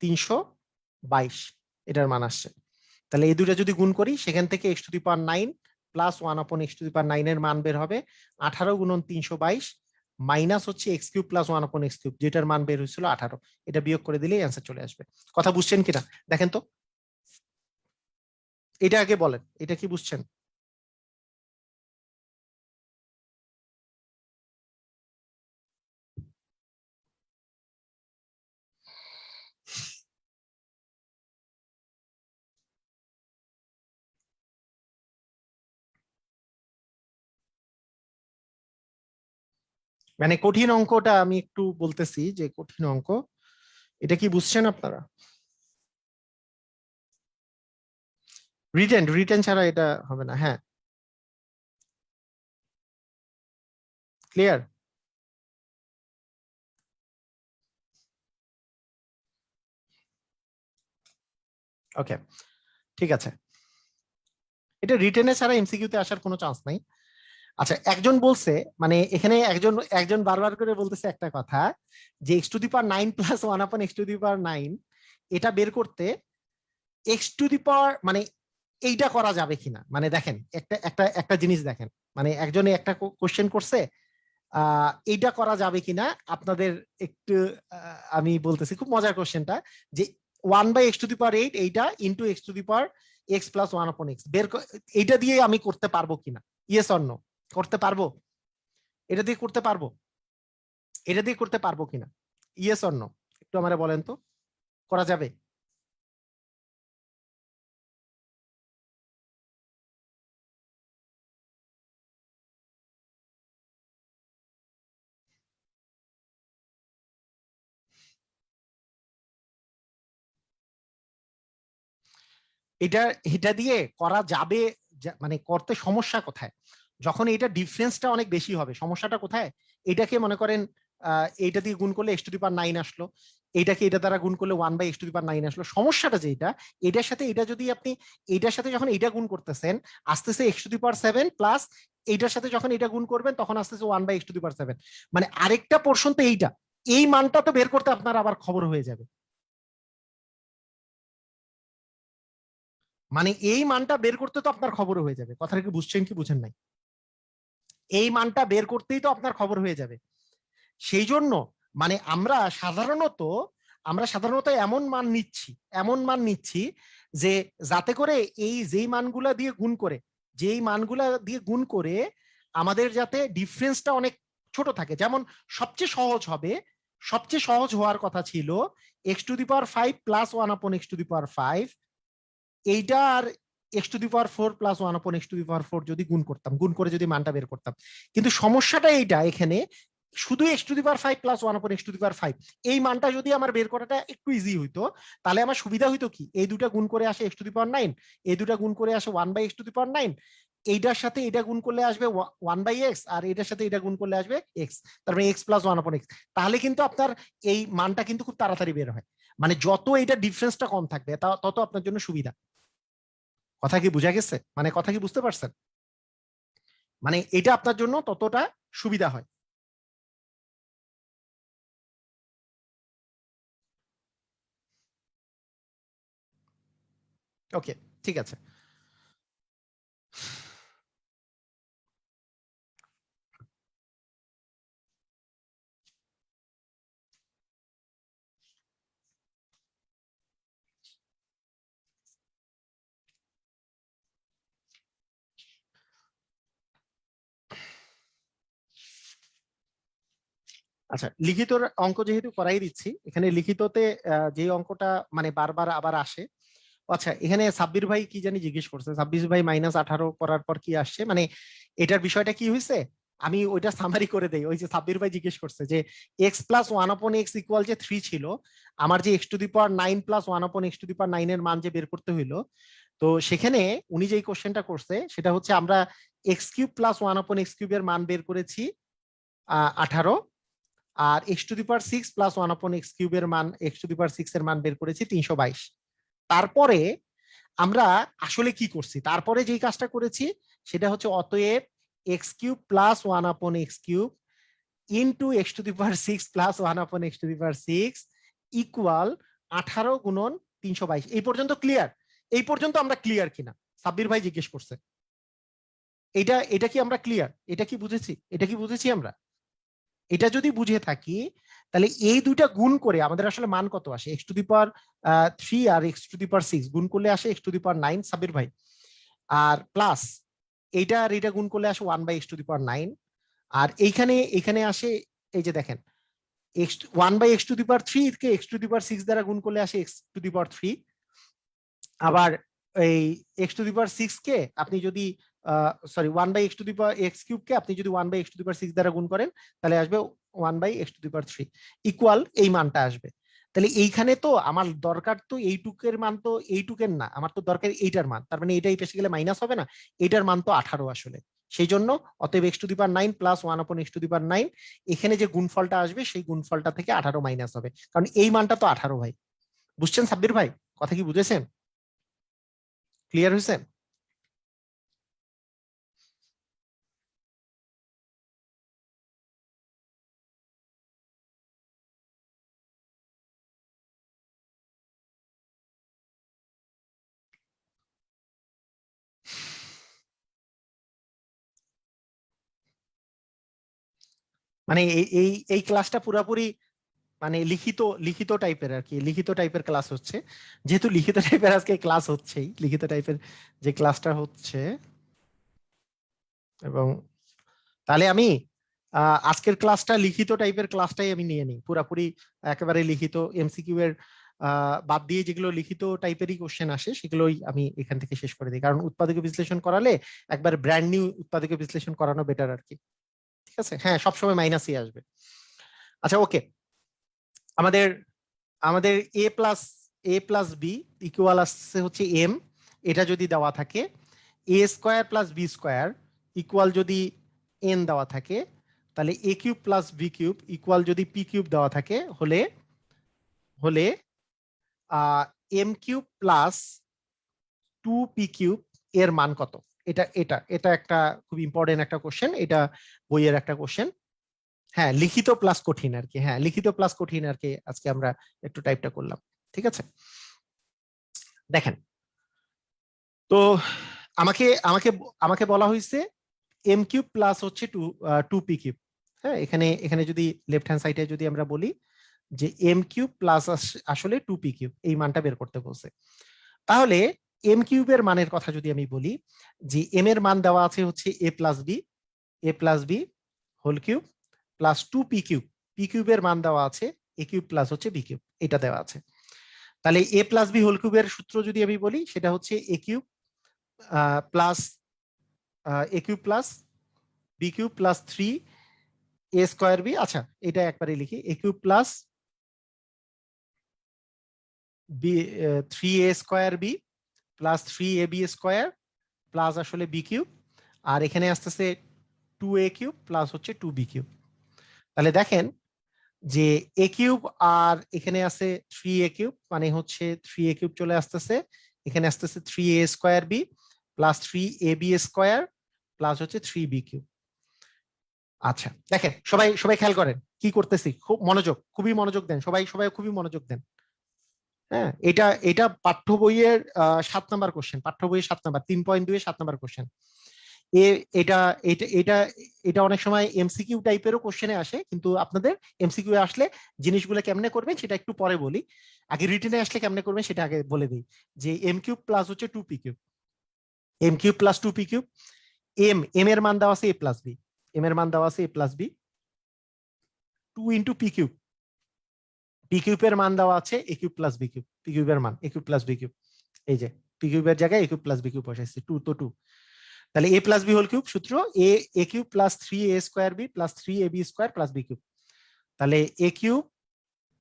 322 এটার মান আসছে। তাহলে এই দুটো যদি গুণ করি সেখান থেকে x two the power 9 plus 1 আপন x টু দি পাওয়ার 9 এর মান বের হবে 18 গুণন 322 মাইনাস হচ্ছে x কিউব প্লাস 1 আপন x কিউব, যেটার মান বের হয়েছিল 18। এটা বিয়োগ করে দিলেই অ্যান্সার চলে আসবে। কথা বুঝছেন কিনা দেখেন তো, এটা আগে বলেন, এটা কি বুঝছেন? মানে কঠিন অঙ্কটা আমি একটু বলতেছি যে কঠিন অঙ্ক, এটা কি বুঝছেন আপনারা? রিটেন রিটেন ছাড়া এটা হবে না। হ্যাঁ, ক্লিয়ার? ওকে, ঠিক আছে। এটা রিটেনে ছাড়া এমসিকিউতে আসার কোনো চান্স নাই। আচ্ছা, একজন বলছে, মানে এখানে একজন একজন বারবার করে বলতেছে একটা কথা, যে x to the power 9 plus 1 আপন এক্স টু দি পাওয়ার 9 এটা বের করতে এক্স টু দি পাওয়ার মানে এইটা করা যাবে কিনা। মানে দেখেন একটা একটা একটা জিনিস দেখেন, মানে একজনে একটা কোশ্চেন করছে এইটা করা যাবে কিনা আপনাদের একটু আমি বলতেছি, খুব মজার কোশ্চেনটা, যে 1/x⁸ এইটা ইন্টু x⁸ x প্লাস 1 আপন x এইটা দিয়ে আমি করতে পারবো কিনা, ইয়েস অর নো? করতে পারবো? এটা দিয়ে করতে পারবো? এটা দিয়ে করতে পারবো কিনা, ইয়েস অর নো? একটু আমারে বলেন তো, করা যাবে? এটা এটা দিয়ে করা যাবে, মানে করতে সমস্যা কোথায়? যখন এটা ডিফারেন্সটা অনেক বেশি হবে, সমস্যাটা কোথায়? এটাকে মনে করেন এইটা দিয়ে গুণ করলে x⁹ আসলো, এইটাকে এটা দ্বারা গুণ করলে 1/x⁹ আসলো। সমস্যাটা যে এটার সাথে এটা যদি আপনি এইটার সাথে যখন এটা গুণ করতেছেন আসতেছে x⁷ প্লাস এইটার সাথে যখন এটা গুণ করবেন তখন আসতেছে 1/x⁷। মানে আরেকটা পোর্শন তো এইটা, এই মানটা তো বের করতে আপনার আবার খবর হয়ে যাবে। মানে এই মানটা বের করতে তো আপনার খবর হয়ে যাবে। কথাটা কি বুঝছেন কি বুঝেন নাই? এই মানটা বের করতেই তো আপনার খবর হয়ে যাবে। সেই জন্য মানে আমরা সাধারণত এমন মান নিচ্ছি যে যাতে করে এই যেই মানগুলা দিয়ে গুণ করে আমাদের যাতে ডিফারেন্সটা অনেক ছোট থাকে। যেমন সবচেয়ে সহজ হওয়ার কথা ছিল x⁵ প্লাস 1 আপন x⁵, এইটা আর x⁴ প্লাস 1 আপন x⁴ যদি গুণ করে যদি মানটা বের করতাম। কিন্তু সমস্যাটা এইটা, এখানে শুধু x⁵ প্লাস 1 আপন x⁵, এই মানটা যদি আমার বের করাটা একটু ইজি হইতো তাহলে আমার সুবিধা হইতো কি, এই দুটা গুণ করে আসে x⁹, এই দুটা গুণ করে আসে 1/x⁹, এইটার সাথে এটা গুণ করলে আসবে 1/x, আর এটার সাথে এটা গুণ করলে আসবে x, তারপরে x প্লাস 1 আপন x। তাহলে কিন্তু আপনার এই মানটা কিন্তু খুব তাড়াতাড়ি বের হয়। মানে যত এটা ডিফারেন্সটা কম থাকবে তত আপনার জন্য সুবিধা। কথা কি বুঝা গেছে? মানে কথা কি বুঝতে পারছেন? মানে এটা আপনার জন্য ততটা সুবিধা হয়। ওকে, ঠিক আছে। আচ্ছা, লিখিত অঙ্ক যেহেতু করাই দিচ্ছি, এখানে লিখিততে যে অঙ্কটা মানে বারবার আবার আসে। আচ্ছা, এখানে সাব্বির ভাই কি জানি জিজ্ঞেস করছে, সাব্বির ভাই -18 করার পর কি আসছে, মানে এটার বিষয়টা কি হয়েছে আমি ওইটা সামারি করে দেই। ওই যে সাব্বির ভাই জিজ্ঞেস করছে যে x প্লাস 1 আপন x ইকুয়াল যে 3 ছিল, আমার যে x⁹ প্লাস 1 আপন x⁹ এর মান যে বের করতে হইলো, তো সেখানে উনি যেই কোশ্চেনটা করছে সেটা হচ্ছে আমরা x³ প্লাস 1 আপন x³ এর মান বের করেছি 18, আর x⁶ প্লাস 1 আপন x³ এর মান x⁶ এর মান বের করেছি 322। তারপরে আমরা আসলে কি করছি, তারপরে যেই কাজটা করেছি সেটা হচ্ছে অতএব x³ প্লাস 1 আপন x³ ইন্টু x⁶ প্লাস 1 আপন x⁶ ইকুয়াল 18 গুণন 322। এই পর্যন্ত ক্লিয়ার? এই পর্যন্ত আমরা ক্লিয়ার কিনা সাব্বির ভাই জিজ্ঞেস করছে। এটা কি আমরা ক্লিয়ার? এটা কি বুঝেছি? এটা কি বুঝেছি আমরা? এটা যদি বুঝে থাকি তাহলে এই দুইটা গুণ করে আমাদের আসলে মান কত আসে? এক্স টু দি পাওয়ার 3 আর এক্স টু দি পাওয়ার 6 গুণ করলে আসে x to the power 9 Sabbir ভাই। আর প্লাস এইটা আর এটা গুণ করলে আসে 1/x টু দি পাওয়ার 9। আর এইখানে আসে, এই যে দেখেন, x 1/x to the power 3 কে এক্স টু দি পাওয়ার 6 দ্বারা গুণ করলে আসে এক্স টু দি পাওয়ার 3। আবার এই এক্স টু দি পাওয়ার 6 কে আপনি যদি sorry 1/x to the power x cube কে আপনি যদি 1/x টু দি পাওয়ার 6 দ্বারা গুণ করেন তাহলে আসবে 1/x to the power 3 equal এই মানটা আসবে। তাহলে এইখানে তো আমার দরকার তো এইটুকের মান, তো এইটুকের না, আমার তো দরকার এইটার মান। তার মানে এটাই পেশে গেলে মাইনাস হবে না? এটার মান তো 18 আসলে। সেই জন্য অতএব x to the power 9 plus 1/x to the power 9, এখানে যে গুণফলটা আসবে সেই গুণফলটা থেকে 18 মাইনাস হবে, কারণ এই মানটা তো 18 ভাই। বুঝছেন সাব্বির ভাই? কথা কি বুঝেছেন? ক্লিয়ার হয়েছে? মানে এই এই এই ক্লাসটা পুরাপুরি মানে লিখিত লিখিত টাইপের আর কি, লিখিত টাইপের ক্লাস হচ্ছে। যেহেতু লিখিত টাইপের আজকে ক্লাস হচ্ছেই, লিখিত টাইপের যে ক্লাসটা হচ্ছে, এবং তাহলে আমি আজকের ক্লাসটা লিখিত টাইপের ক্লাসটাই আমি নিয়ে নিই পুরাপুরি, একেবারে লিখিত এমসিকিউ এর বাদ দিয়ে যেগুলো লিখিত টাইপেরই কোশ্চেন আসে সেগুলোই আমি এখান থেকে শেষ করে দিই, কারণ উৎপাদক বিশ্লেষণ করালে একবার ব্র্যান্ড নিউ উৎপাদক বিশ্লেষণ করানো বেটার আর কি। ঠিক আছে, হ্যাঁ, সবসময় মাইনাসই আসবে। আচ্ছা, ওকে। আমাদের আমাদের এ প্লাস বি ইকুয়াল আসছে হচ্ছে এম, এটা যদি দেওয়া থাকে, a square plus b square equal যদি এন দেওয়া থাকে, তাহলে a cube plus b cube equal যদি পি কিউব দেওয়া থাকে, হলে হলে M cube plus 2p cube এর মান কত? এটা এটা এটা একটা খুব ইম্পর্টেন্ট একটা কোশ্চেন, এটা বইয়ের একটা কোশ্চেন। হ্যাঁ, লিখিত প্লাস কঠিন আর কি, হ্যাঁ লিখিত প্লাস কঠিন আর কি, আজকে আমরা একটু টাইপটা করলাম। ঠিক আছে, দেখেন তো আমাকে আমাকে আমাকে বলা হয়েছে এম কিউব প্লাস হচ্ছে 2p কিউব। হ্যাঁ, এখানে এখানে যদি লেফট হ্যান্ড সাইডে যদি আমরা বলি যে এম কিউব প্লাস আসলে 2p কিউব, এই মানটা বের করতে বলছে। তাহলে এম কিউবের মানের কথা যদি আমি বলি, যে এম এর মান দেওয়া আছে হচ্ছে a plus b whole cube plus 2p cube, p কিউবের মান দেওয়া আছে এ কিউব প্লাস হচ্ছে বি কিউব, এটা দেওয়া আছে। তাহলে এ প্লাস বি হোল কিউবের সূত্র যদি আমি বলি, সেটা হচ্ছে a cube plus a cube plus b cube plus 3a² b. আচ্ছা, এটা একবারে লিখি, a cube plus b 3a² b plus 3ab² plus আসলে বি কিউব, আর এখানে আসতেছে 2a কিউব প্লাস হচ্ছে 2b কিউব। তাহলে দেখেন যে এ কিউব আর এখানে আছে 3a কিউব, মানে হচ্ছে 3a কিউব চলে আসতেছে, এখানে আসতেছে 3a²বি প্লাস 3ab² প্লাস হচ্ছে 3b কিউব। আচ্ছা, দেখেন সবাই সবাই খেয়াল করেন কি করতেছি, খুব মনোযোগ, খুবই মনোযোগ দেন, সবাই সবাই খুবই মনোযোগ দেন। হ্যাঁ, এটা এটা পাঠ্য বইয়ের 7 নাম্বার কোশ্চেন, পাঠ্য বইয়ের 7 নাম্বার 3.2 এর 7 নাম্বার কোশ্চেন। এটা এটা এটা এটা অনেক সময় এমসিকিউ টাইপেরও কোশ্চেনে আসে, কিন্তু আপনাদের এমসিকিউ আসলে জিনিসগুলো কেমনে করবেন সেটা একটু পরে বলি, আগে রিটেনে আসলে কেমনে করবেন সেটা আগে বলে দিই। যে এম কিউব প্লাস হচ্ছে 2p cube, M cube plus 2p cube, M এর মান দেওয়া আছে এ প্লাস বি, এম এর মান দেওয়া আছে a plus b 2 into p cube, p কিউবের মান দেওয়া আছে a cube plus b cube, p কিউবের মান a cube plus b cube, এই যে পি কিউবের জায়গায় a cube plus b cube বসাইছি, 2 তো 2। তাহলে a plus b whole cube সূত্র a cube plus 3a² b plus 3ab² plus b cube. তাহলে এ কিউব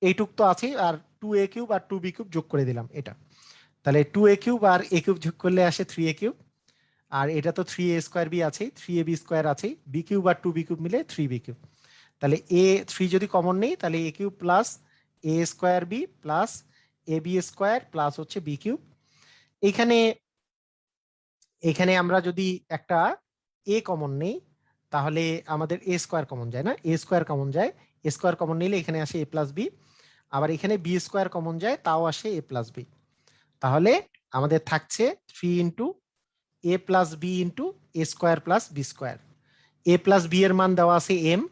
এইটুক তো আছে, আর 2a কিউব আর 2b কিউব যোগ করে দিলাম এটা, তাহলে 2a কিউব আর এ কিউব যোগ করলে আসে 3a কিউব, আর এটা তো 3a²বি আছে, 3ab² আছে, বি কিউব আর 2b কিউব মিলে 3b কিউব। তাহলে এ 3 যদি কমন নেই, তাহলে এ কিউব প্লাস a²বি প্লাস ab² প্লাস হচ্ছে বি কিউব। এখানে এখানে আমরা যদি একটা এ কমন নেই, তাহলে আমাদের a² কমন যায় না, a² কমন যায়, a² কমন নিলে এখানে আসে এ প্লাস বি, আবার এখানে বি স্কোয়ার কমন যায়, তাও আসে এ প্লাস বি। তাহলে আমাদের থাকছে 3 ইন্টু এ প্লাস বি ইন্টু এ স্কোয়ার প্লাস বি স্কোয়ার। এ প্লাস বি এর মান দেওয়া আছে এম,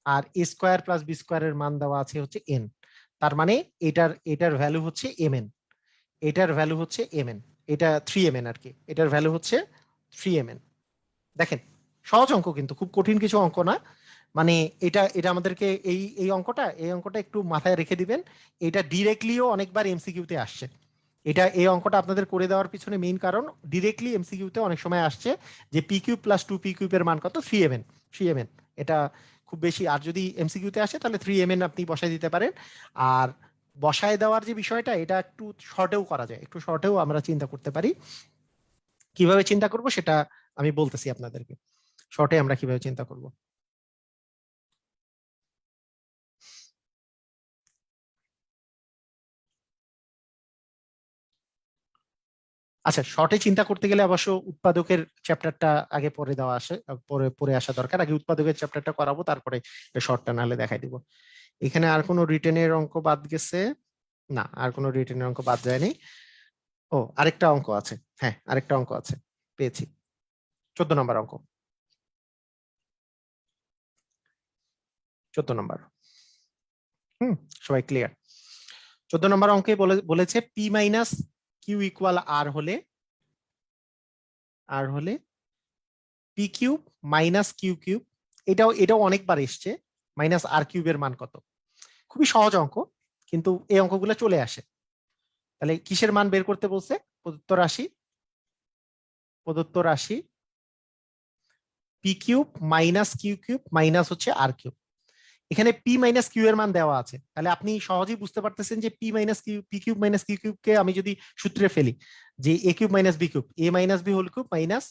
আর এ স্কোয়ার প্লাস বি স্কোয়ারের মান দেওয়া আছে হচ্ছে এন। তার মানে এটার ভ্যালু হচ্ছে এম এন, এটার ভ্যালু হচ্ছে এম এন, এটা 3 mn আর কি, এটার ভ্যালু হচ্ছে 3 mn। দেখেন সহজ অঙ্ক, কিন্তু খুব কঠিন কিছু অঙ্ক না। মানে এটা এটা আমাদেরকে এই অঙ্কটা একটু মাথায় রেখে দিবেন। এটা ডিরেক্টলিও অনেকবার এমসিকিউতে আসছে। এই অঙ্কটা আপনাদের করে দেওয়ার পিছনে মেইন কারণ, ডিরেক্টলি এমসিকিউতে অনেক সময় আসছে যে পি কিউব প্লাস 2 পি কিউবের মান কত, 3 mn। 3 mn এটা খুব বেশি, আর যদি এমসিকিউতে আসে তাহলে 3 mn আপনি বসায় দিতে পারেন। আর বসায় দেওয়ার যে বিষয়টা, এটা একটু শর্টেও করা যায়, একটু শর্টেও আমরা চিন্তা করতে পারি। কিভাবে চিন্তা করব সেটা আমি বলতেছি আপনাদেরকে, শর্টে আমরা কিভাবে চিন্তা করব। আচ্ছা, শর্টে চিন্তা করতে গেলে অবশ্য উৎপাদকের চ্যাপ্টারটা আগে পরে দেওয়া আসে, পরে পরে আসা দরকার। আগে উৎপাদকের চ্যাপ্টারটা করাবো, তারপরে শর্টটা নাহলে দেখাই দিব। এখানে আর কোনো রিটেনের অঙ্ক বাদ গেছে? না, আর কোনো রিটেনের অঙ্ক বাদ যায়নি। ও, আরেকটা অঙ্ক আছে, হ্যাঁ আরেকটা অঙ্ক আছে, পেয়েছি। 14 নম্বর অঙ্ক, 14 নম্বর। হুম, সবাই ক্লিয়ার? 14 নম্বর অঙ্কে বলেছে P minus Q equal R হলে P cube minus Q cube, এটাও অনেকবার এসছে, মাইনাস আর কিউবের মান কত। খুবই সহজ অঙ্ক, কিন্তু এই অঙ্কগুলো চলে আসে। তাহলে কিসের মান বের করতে বলছে? প্রদত্ত রাশি P cube minus Q cube minus হচ্ছে আর কিউব। এখানে পি মাইনাস কিউ এর মান দেওয়া আছে, তাহলে আপনি সহজেই বুঝতে পারতেছেন যে P cube minus Q cube কে আমি যদি সূত্রে ফেলি, যে a cube minus b cube, a minus b whole cube minus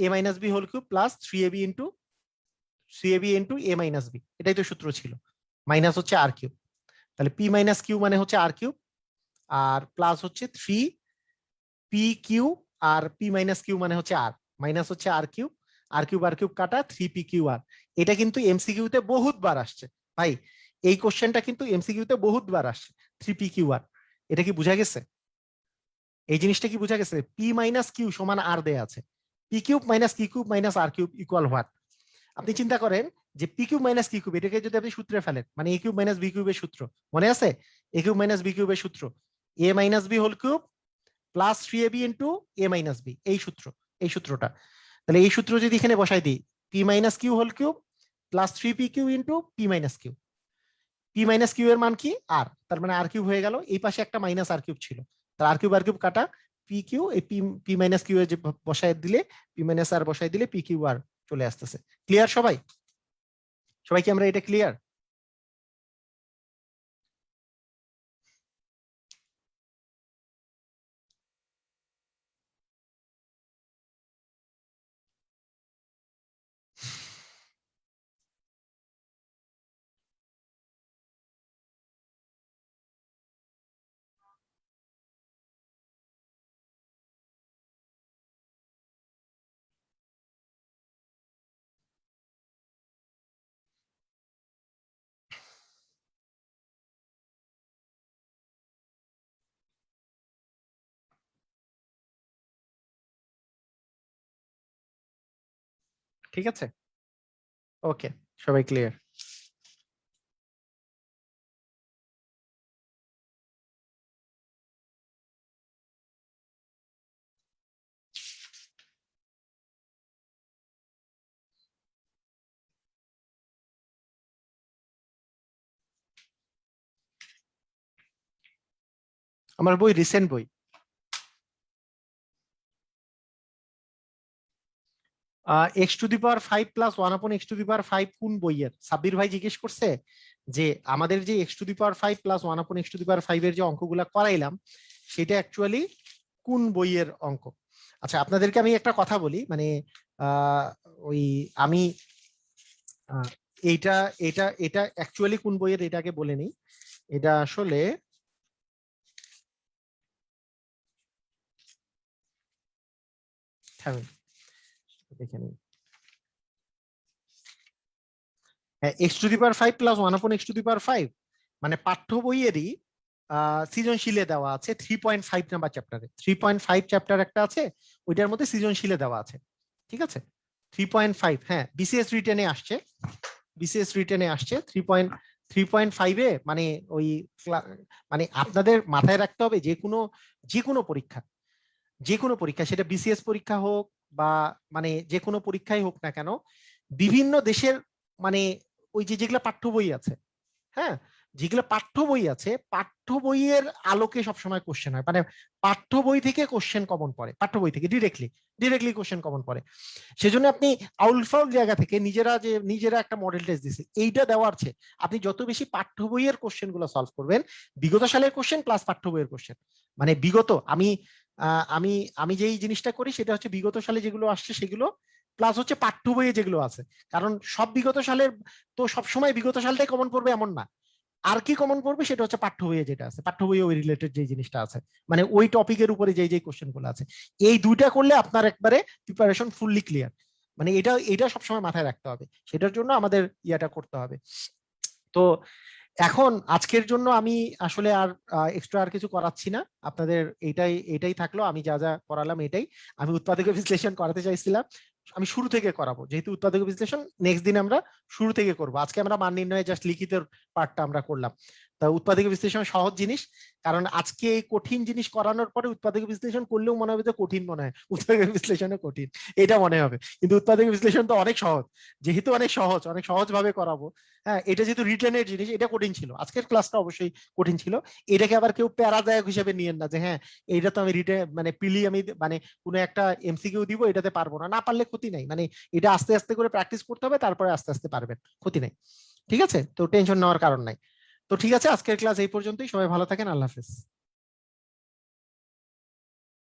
a minus b whole cube plus 3ab into a minus b, এটাই তো সূত্র ছিল। মাইনাস হচ্ছে আর কিউব, তাহলে পি মাইনাস কিউ মানে হচ্ছে আর কিউব, আর প্লাস হচ্ছে 3 পি কিউ, আর পি মাইনাস কিউ মানে হচ্ছে আর, মাইনাস হচ্ছে আর কিউব কাটা 3 পি কিউ আর। এটা কিন্তু এমসিকিউতে বহুতবার আসছে ভাই, এই কোশ্চেনটা কিন্তু এমসিকিউতে বহুতবার আসছে। 3 পি কিউ আর, এটা কি বোঝা গেছে? এই জিনিসটা কি বোঝা গেছে? পি মাইনাস কিউ সমান আর দেয়া আছে, P cube minus Q cube minus R cube equal what? আপনি চিন্তা করেন যে P cube minus Q cube, এটাকে যদি আপনি সূত্রে ফেলেন, মানে এ কিউব মাইনাস বি কিউবের সূত্র মনে আছে? এ কিউব মাইনাস বি কিউবের সূত্র a minus b whole cube plus 3ab into a minus b, এই সূত্রটা। তাহলে এই সূত্র যদি এখানে বসাই দিই, p minus q whole cube plus 3 p q into p minus q, p minus Q এর মান কি? আর, তার মানে আর কিউব হয়ে গেল, এই পাশে একটা মাইনাস আর কিউব ছিল, তার আর কিউব কাটা পি কিউ, এই পি পি মাইনাস কিউ এর যে বসাই দিলে, পি মাইনাস আর বসাই দিলে পি কিউ আর চলে আসতেছে। ক্লিয়ার সবাই? সবাই কি আমরা এটা ক্লিয়ার? ঠিক আছে, ওকে, সবাই ক্লিয়ার? আমার বই, রিসেন্ট বই। x⁵ প্লাস 1/x⁵ কোন বইয়ের? সাব্বির ভাই জিজ্ঞেস করছে যে আমাদের যে x⁵ প্লাস 1/x⁵ এর যে অঙ্কগুলা করাইলাম, সেটা অ্যাকচুয়ালি কোন বইয়ের অঙ্ক। আচ্ছা, আপনাদেরকে আমি একটা কথা বলি, মানে আহ ওই আমি আহ, এইটা এটা এটা অ্যাকচুয়ালি কোন বইয়ের এটাকে বলে নিই। এটা আসলে থামেন, দেখে নিই। হ্যাঁ, x⁵ প্লাস 1/x⁵, মানে পাঠ্য বইয়েরই সৃজনশীলে দেওয়া আছে 3.5 নাম্বার চ্যাপ্টারে। 3.5 চ্যাপ্টার একটা আছে, ওইটার মধ্যে সৃজনশীলে দেওয়া আছে। ঠিক আছে, 3.5, হ্যাঁ বিসিএস রিটেনে আসছে, বিসিএস রিটেনে আসছে 3.5-এ। মানে ওই মানে আপনাদের মাথায় রাখতে হবে যে কোনো পরীক্ষা, যে কোনো পরীক্ষা, সেটা বিসিএস পরীক্ষা হোক বা মানে যে কোনো পরীক্ষাই হোক না কেন, বিভিন্ন দেশের মানে ওই যে যেগুলো পাঠ্য বই আছে, হ্যাঁ যেগুলো পাঠ্য বই আছে, পাঠ্য বইয়ের আলোকে সবসময় কোশ্চেন হয়। মানে পাঠ্য বই থেকে কোশ্চেন কমন পড়ে, পাঠ্য বই থেকে ডিরেক্টলি কোশ্চেন কমন পড়ে। সেজন্য আপনি আউল ফাউল জায়গা থেকে নিজেরা একটা মডেল টেস্ট দিচ্ছে, এইটা দেওয়ার চেয়ে আপনি যত বেশি পাঠ্য বইয়ের কোশ্চেন গুলো সলভ করবেন, বিগত সালের কোশ্চেন প্লাস পাঠ্য বইয়ের কোশ্চেন, মানে বিগত আমি আমি যেই জিনিসটা করি সেটা হচ্ছে বিগত সালে যেগুলো আসছে সেগুলো প্লাস হচ্ছে পাঠ্য বইয়ে যেগুলো আছে। কারণ সব বিগত সালের তো সবসময় বিগত সালটাই কমন পড়বে এমন না, আর কি কমন পড়বে সেটা হচ্ছে পাঠ্য বইয়ে যেটা আছে, পাঠ্য বইয়ে ওই রিলেটেড যে জিনিসটা আছে, মানে ওই টপিকের উপরে যে কোশ্চেন গুলো আছে, এই দুইটা করলে আপনার একবারে প্রিপারেশন ফুললি ক্লিয়ার। মানে এটা সবসময় মাথায় রাখতে হবে, সেটার জন্য আমাদের ইয়াটা করতে হবে। তো এখন আজকের জন্য আমি আসলে আর এক্সট্রা আর কিছু করাচ্ছি না আপনাদের, এটাই থাকলো, আমি যা যা করালাম এটাই। আমি উৎপাদক বিশ্লেষণ করাতে চাইছিলাম, আমি শুরু থেকে করাবো, যেহেতু উৎপাদক বিশ্লেষণ নেক্সট দিন আমরা শুরু থেকে করব। আজকে আমরা মান নির্ণয়ে জাস্ট লিখিত পার্টটা আমরা করলাম। তা উৎপাদক বিশ্লেষণ সহজ জিনিস, কারণ আজকে এই কঠিন জিনিস করানোর পরে উৎপাদক বিশ্লেষণ করলেও মনে হবে যে কঠিন, মনে হয় উৎপাদক বিশ্লেষণে কঠিন এটা মনে হবে, কিন্তু উৎপাদক বিশ্লেষণ তো অনেক সহজ, যেহেতু অনেক সহজ ভাবে করাবো। হ্যাঁ, এটা যেহেতু রিটেনের জিনিস, এটা কঠিন ছিল, আজকের ক্লাসটা অবশ্যই কঠিন ছিল। এটাকে আবার কেউ প্যারাদায়ক হিসেবে নিয়েন না যে হ্যাঁ এইটা তো আমি রিটেন মানে পিলি আমি মানে কোনো একটা এমসিকিউ দিব, এটাতে পারবো না, না পারলে ক্ষতি নাই, মানে এটা আস্তে আস্তে করে প্র্যাকটিস করতে হবে, তারপরে আস্তে আস্তে পারবেন, ক্ষতি নাই। ঠিক আছে, তো টেনশন নেওয়ার কারণ নাই। তো ঠিক আছে, আজকের ক্লাস এই পর্যন্তই, সবাই ভালো থাকেন, আল্লাহ হাফেজ।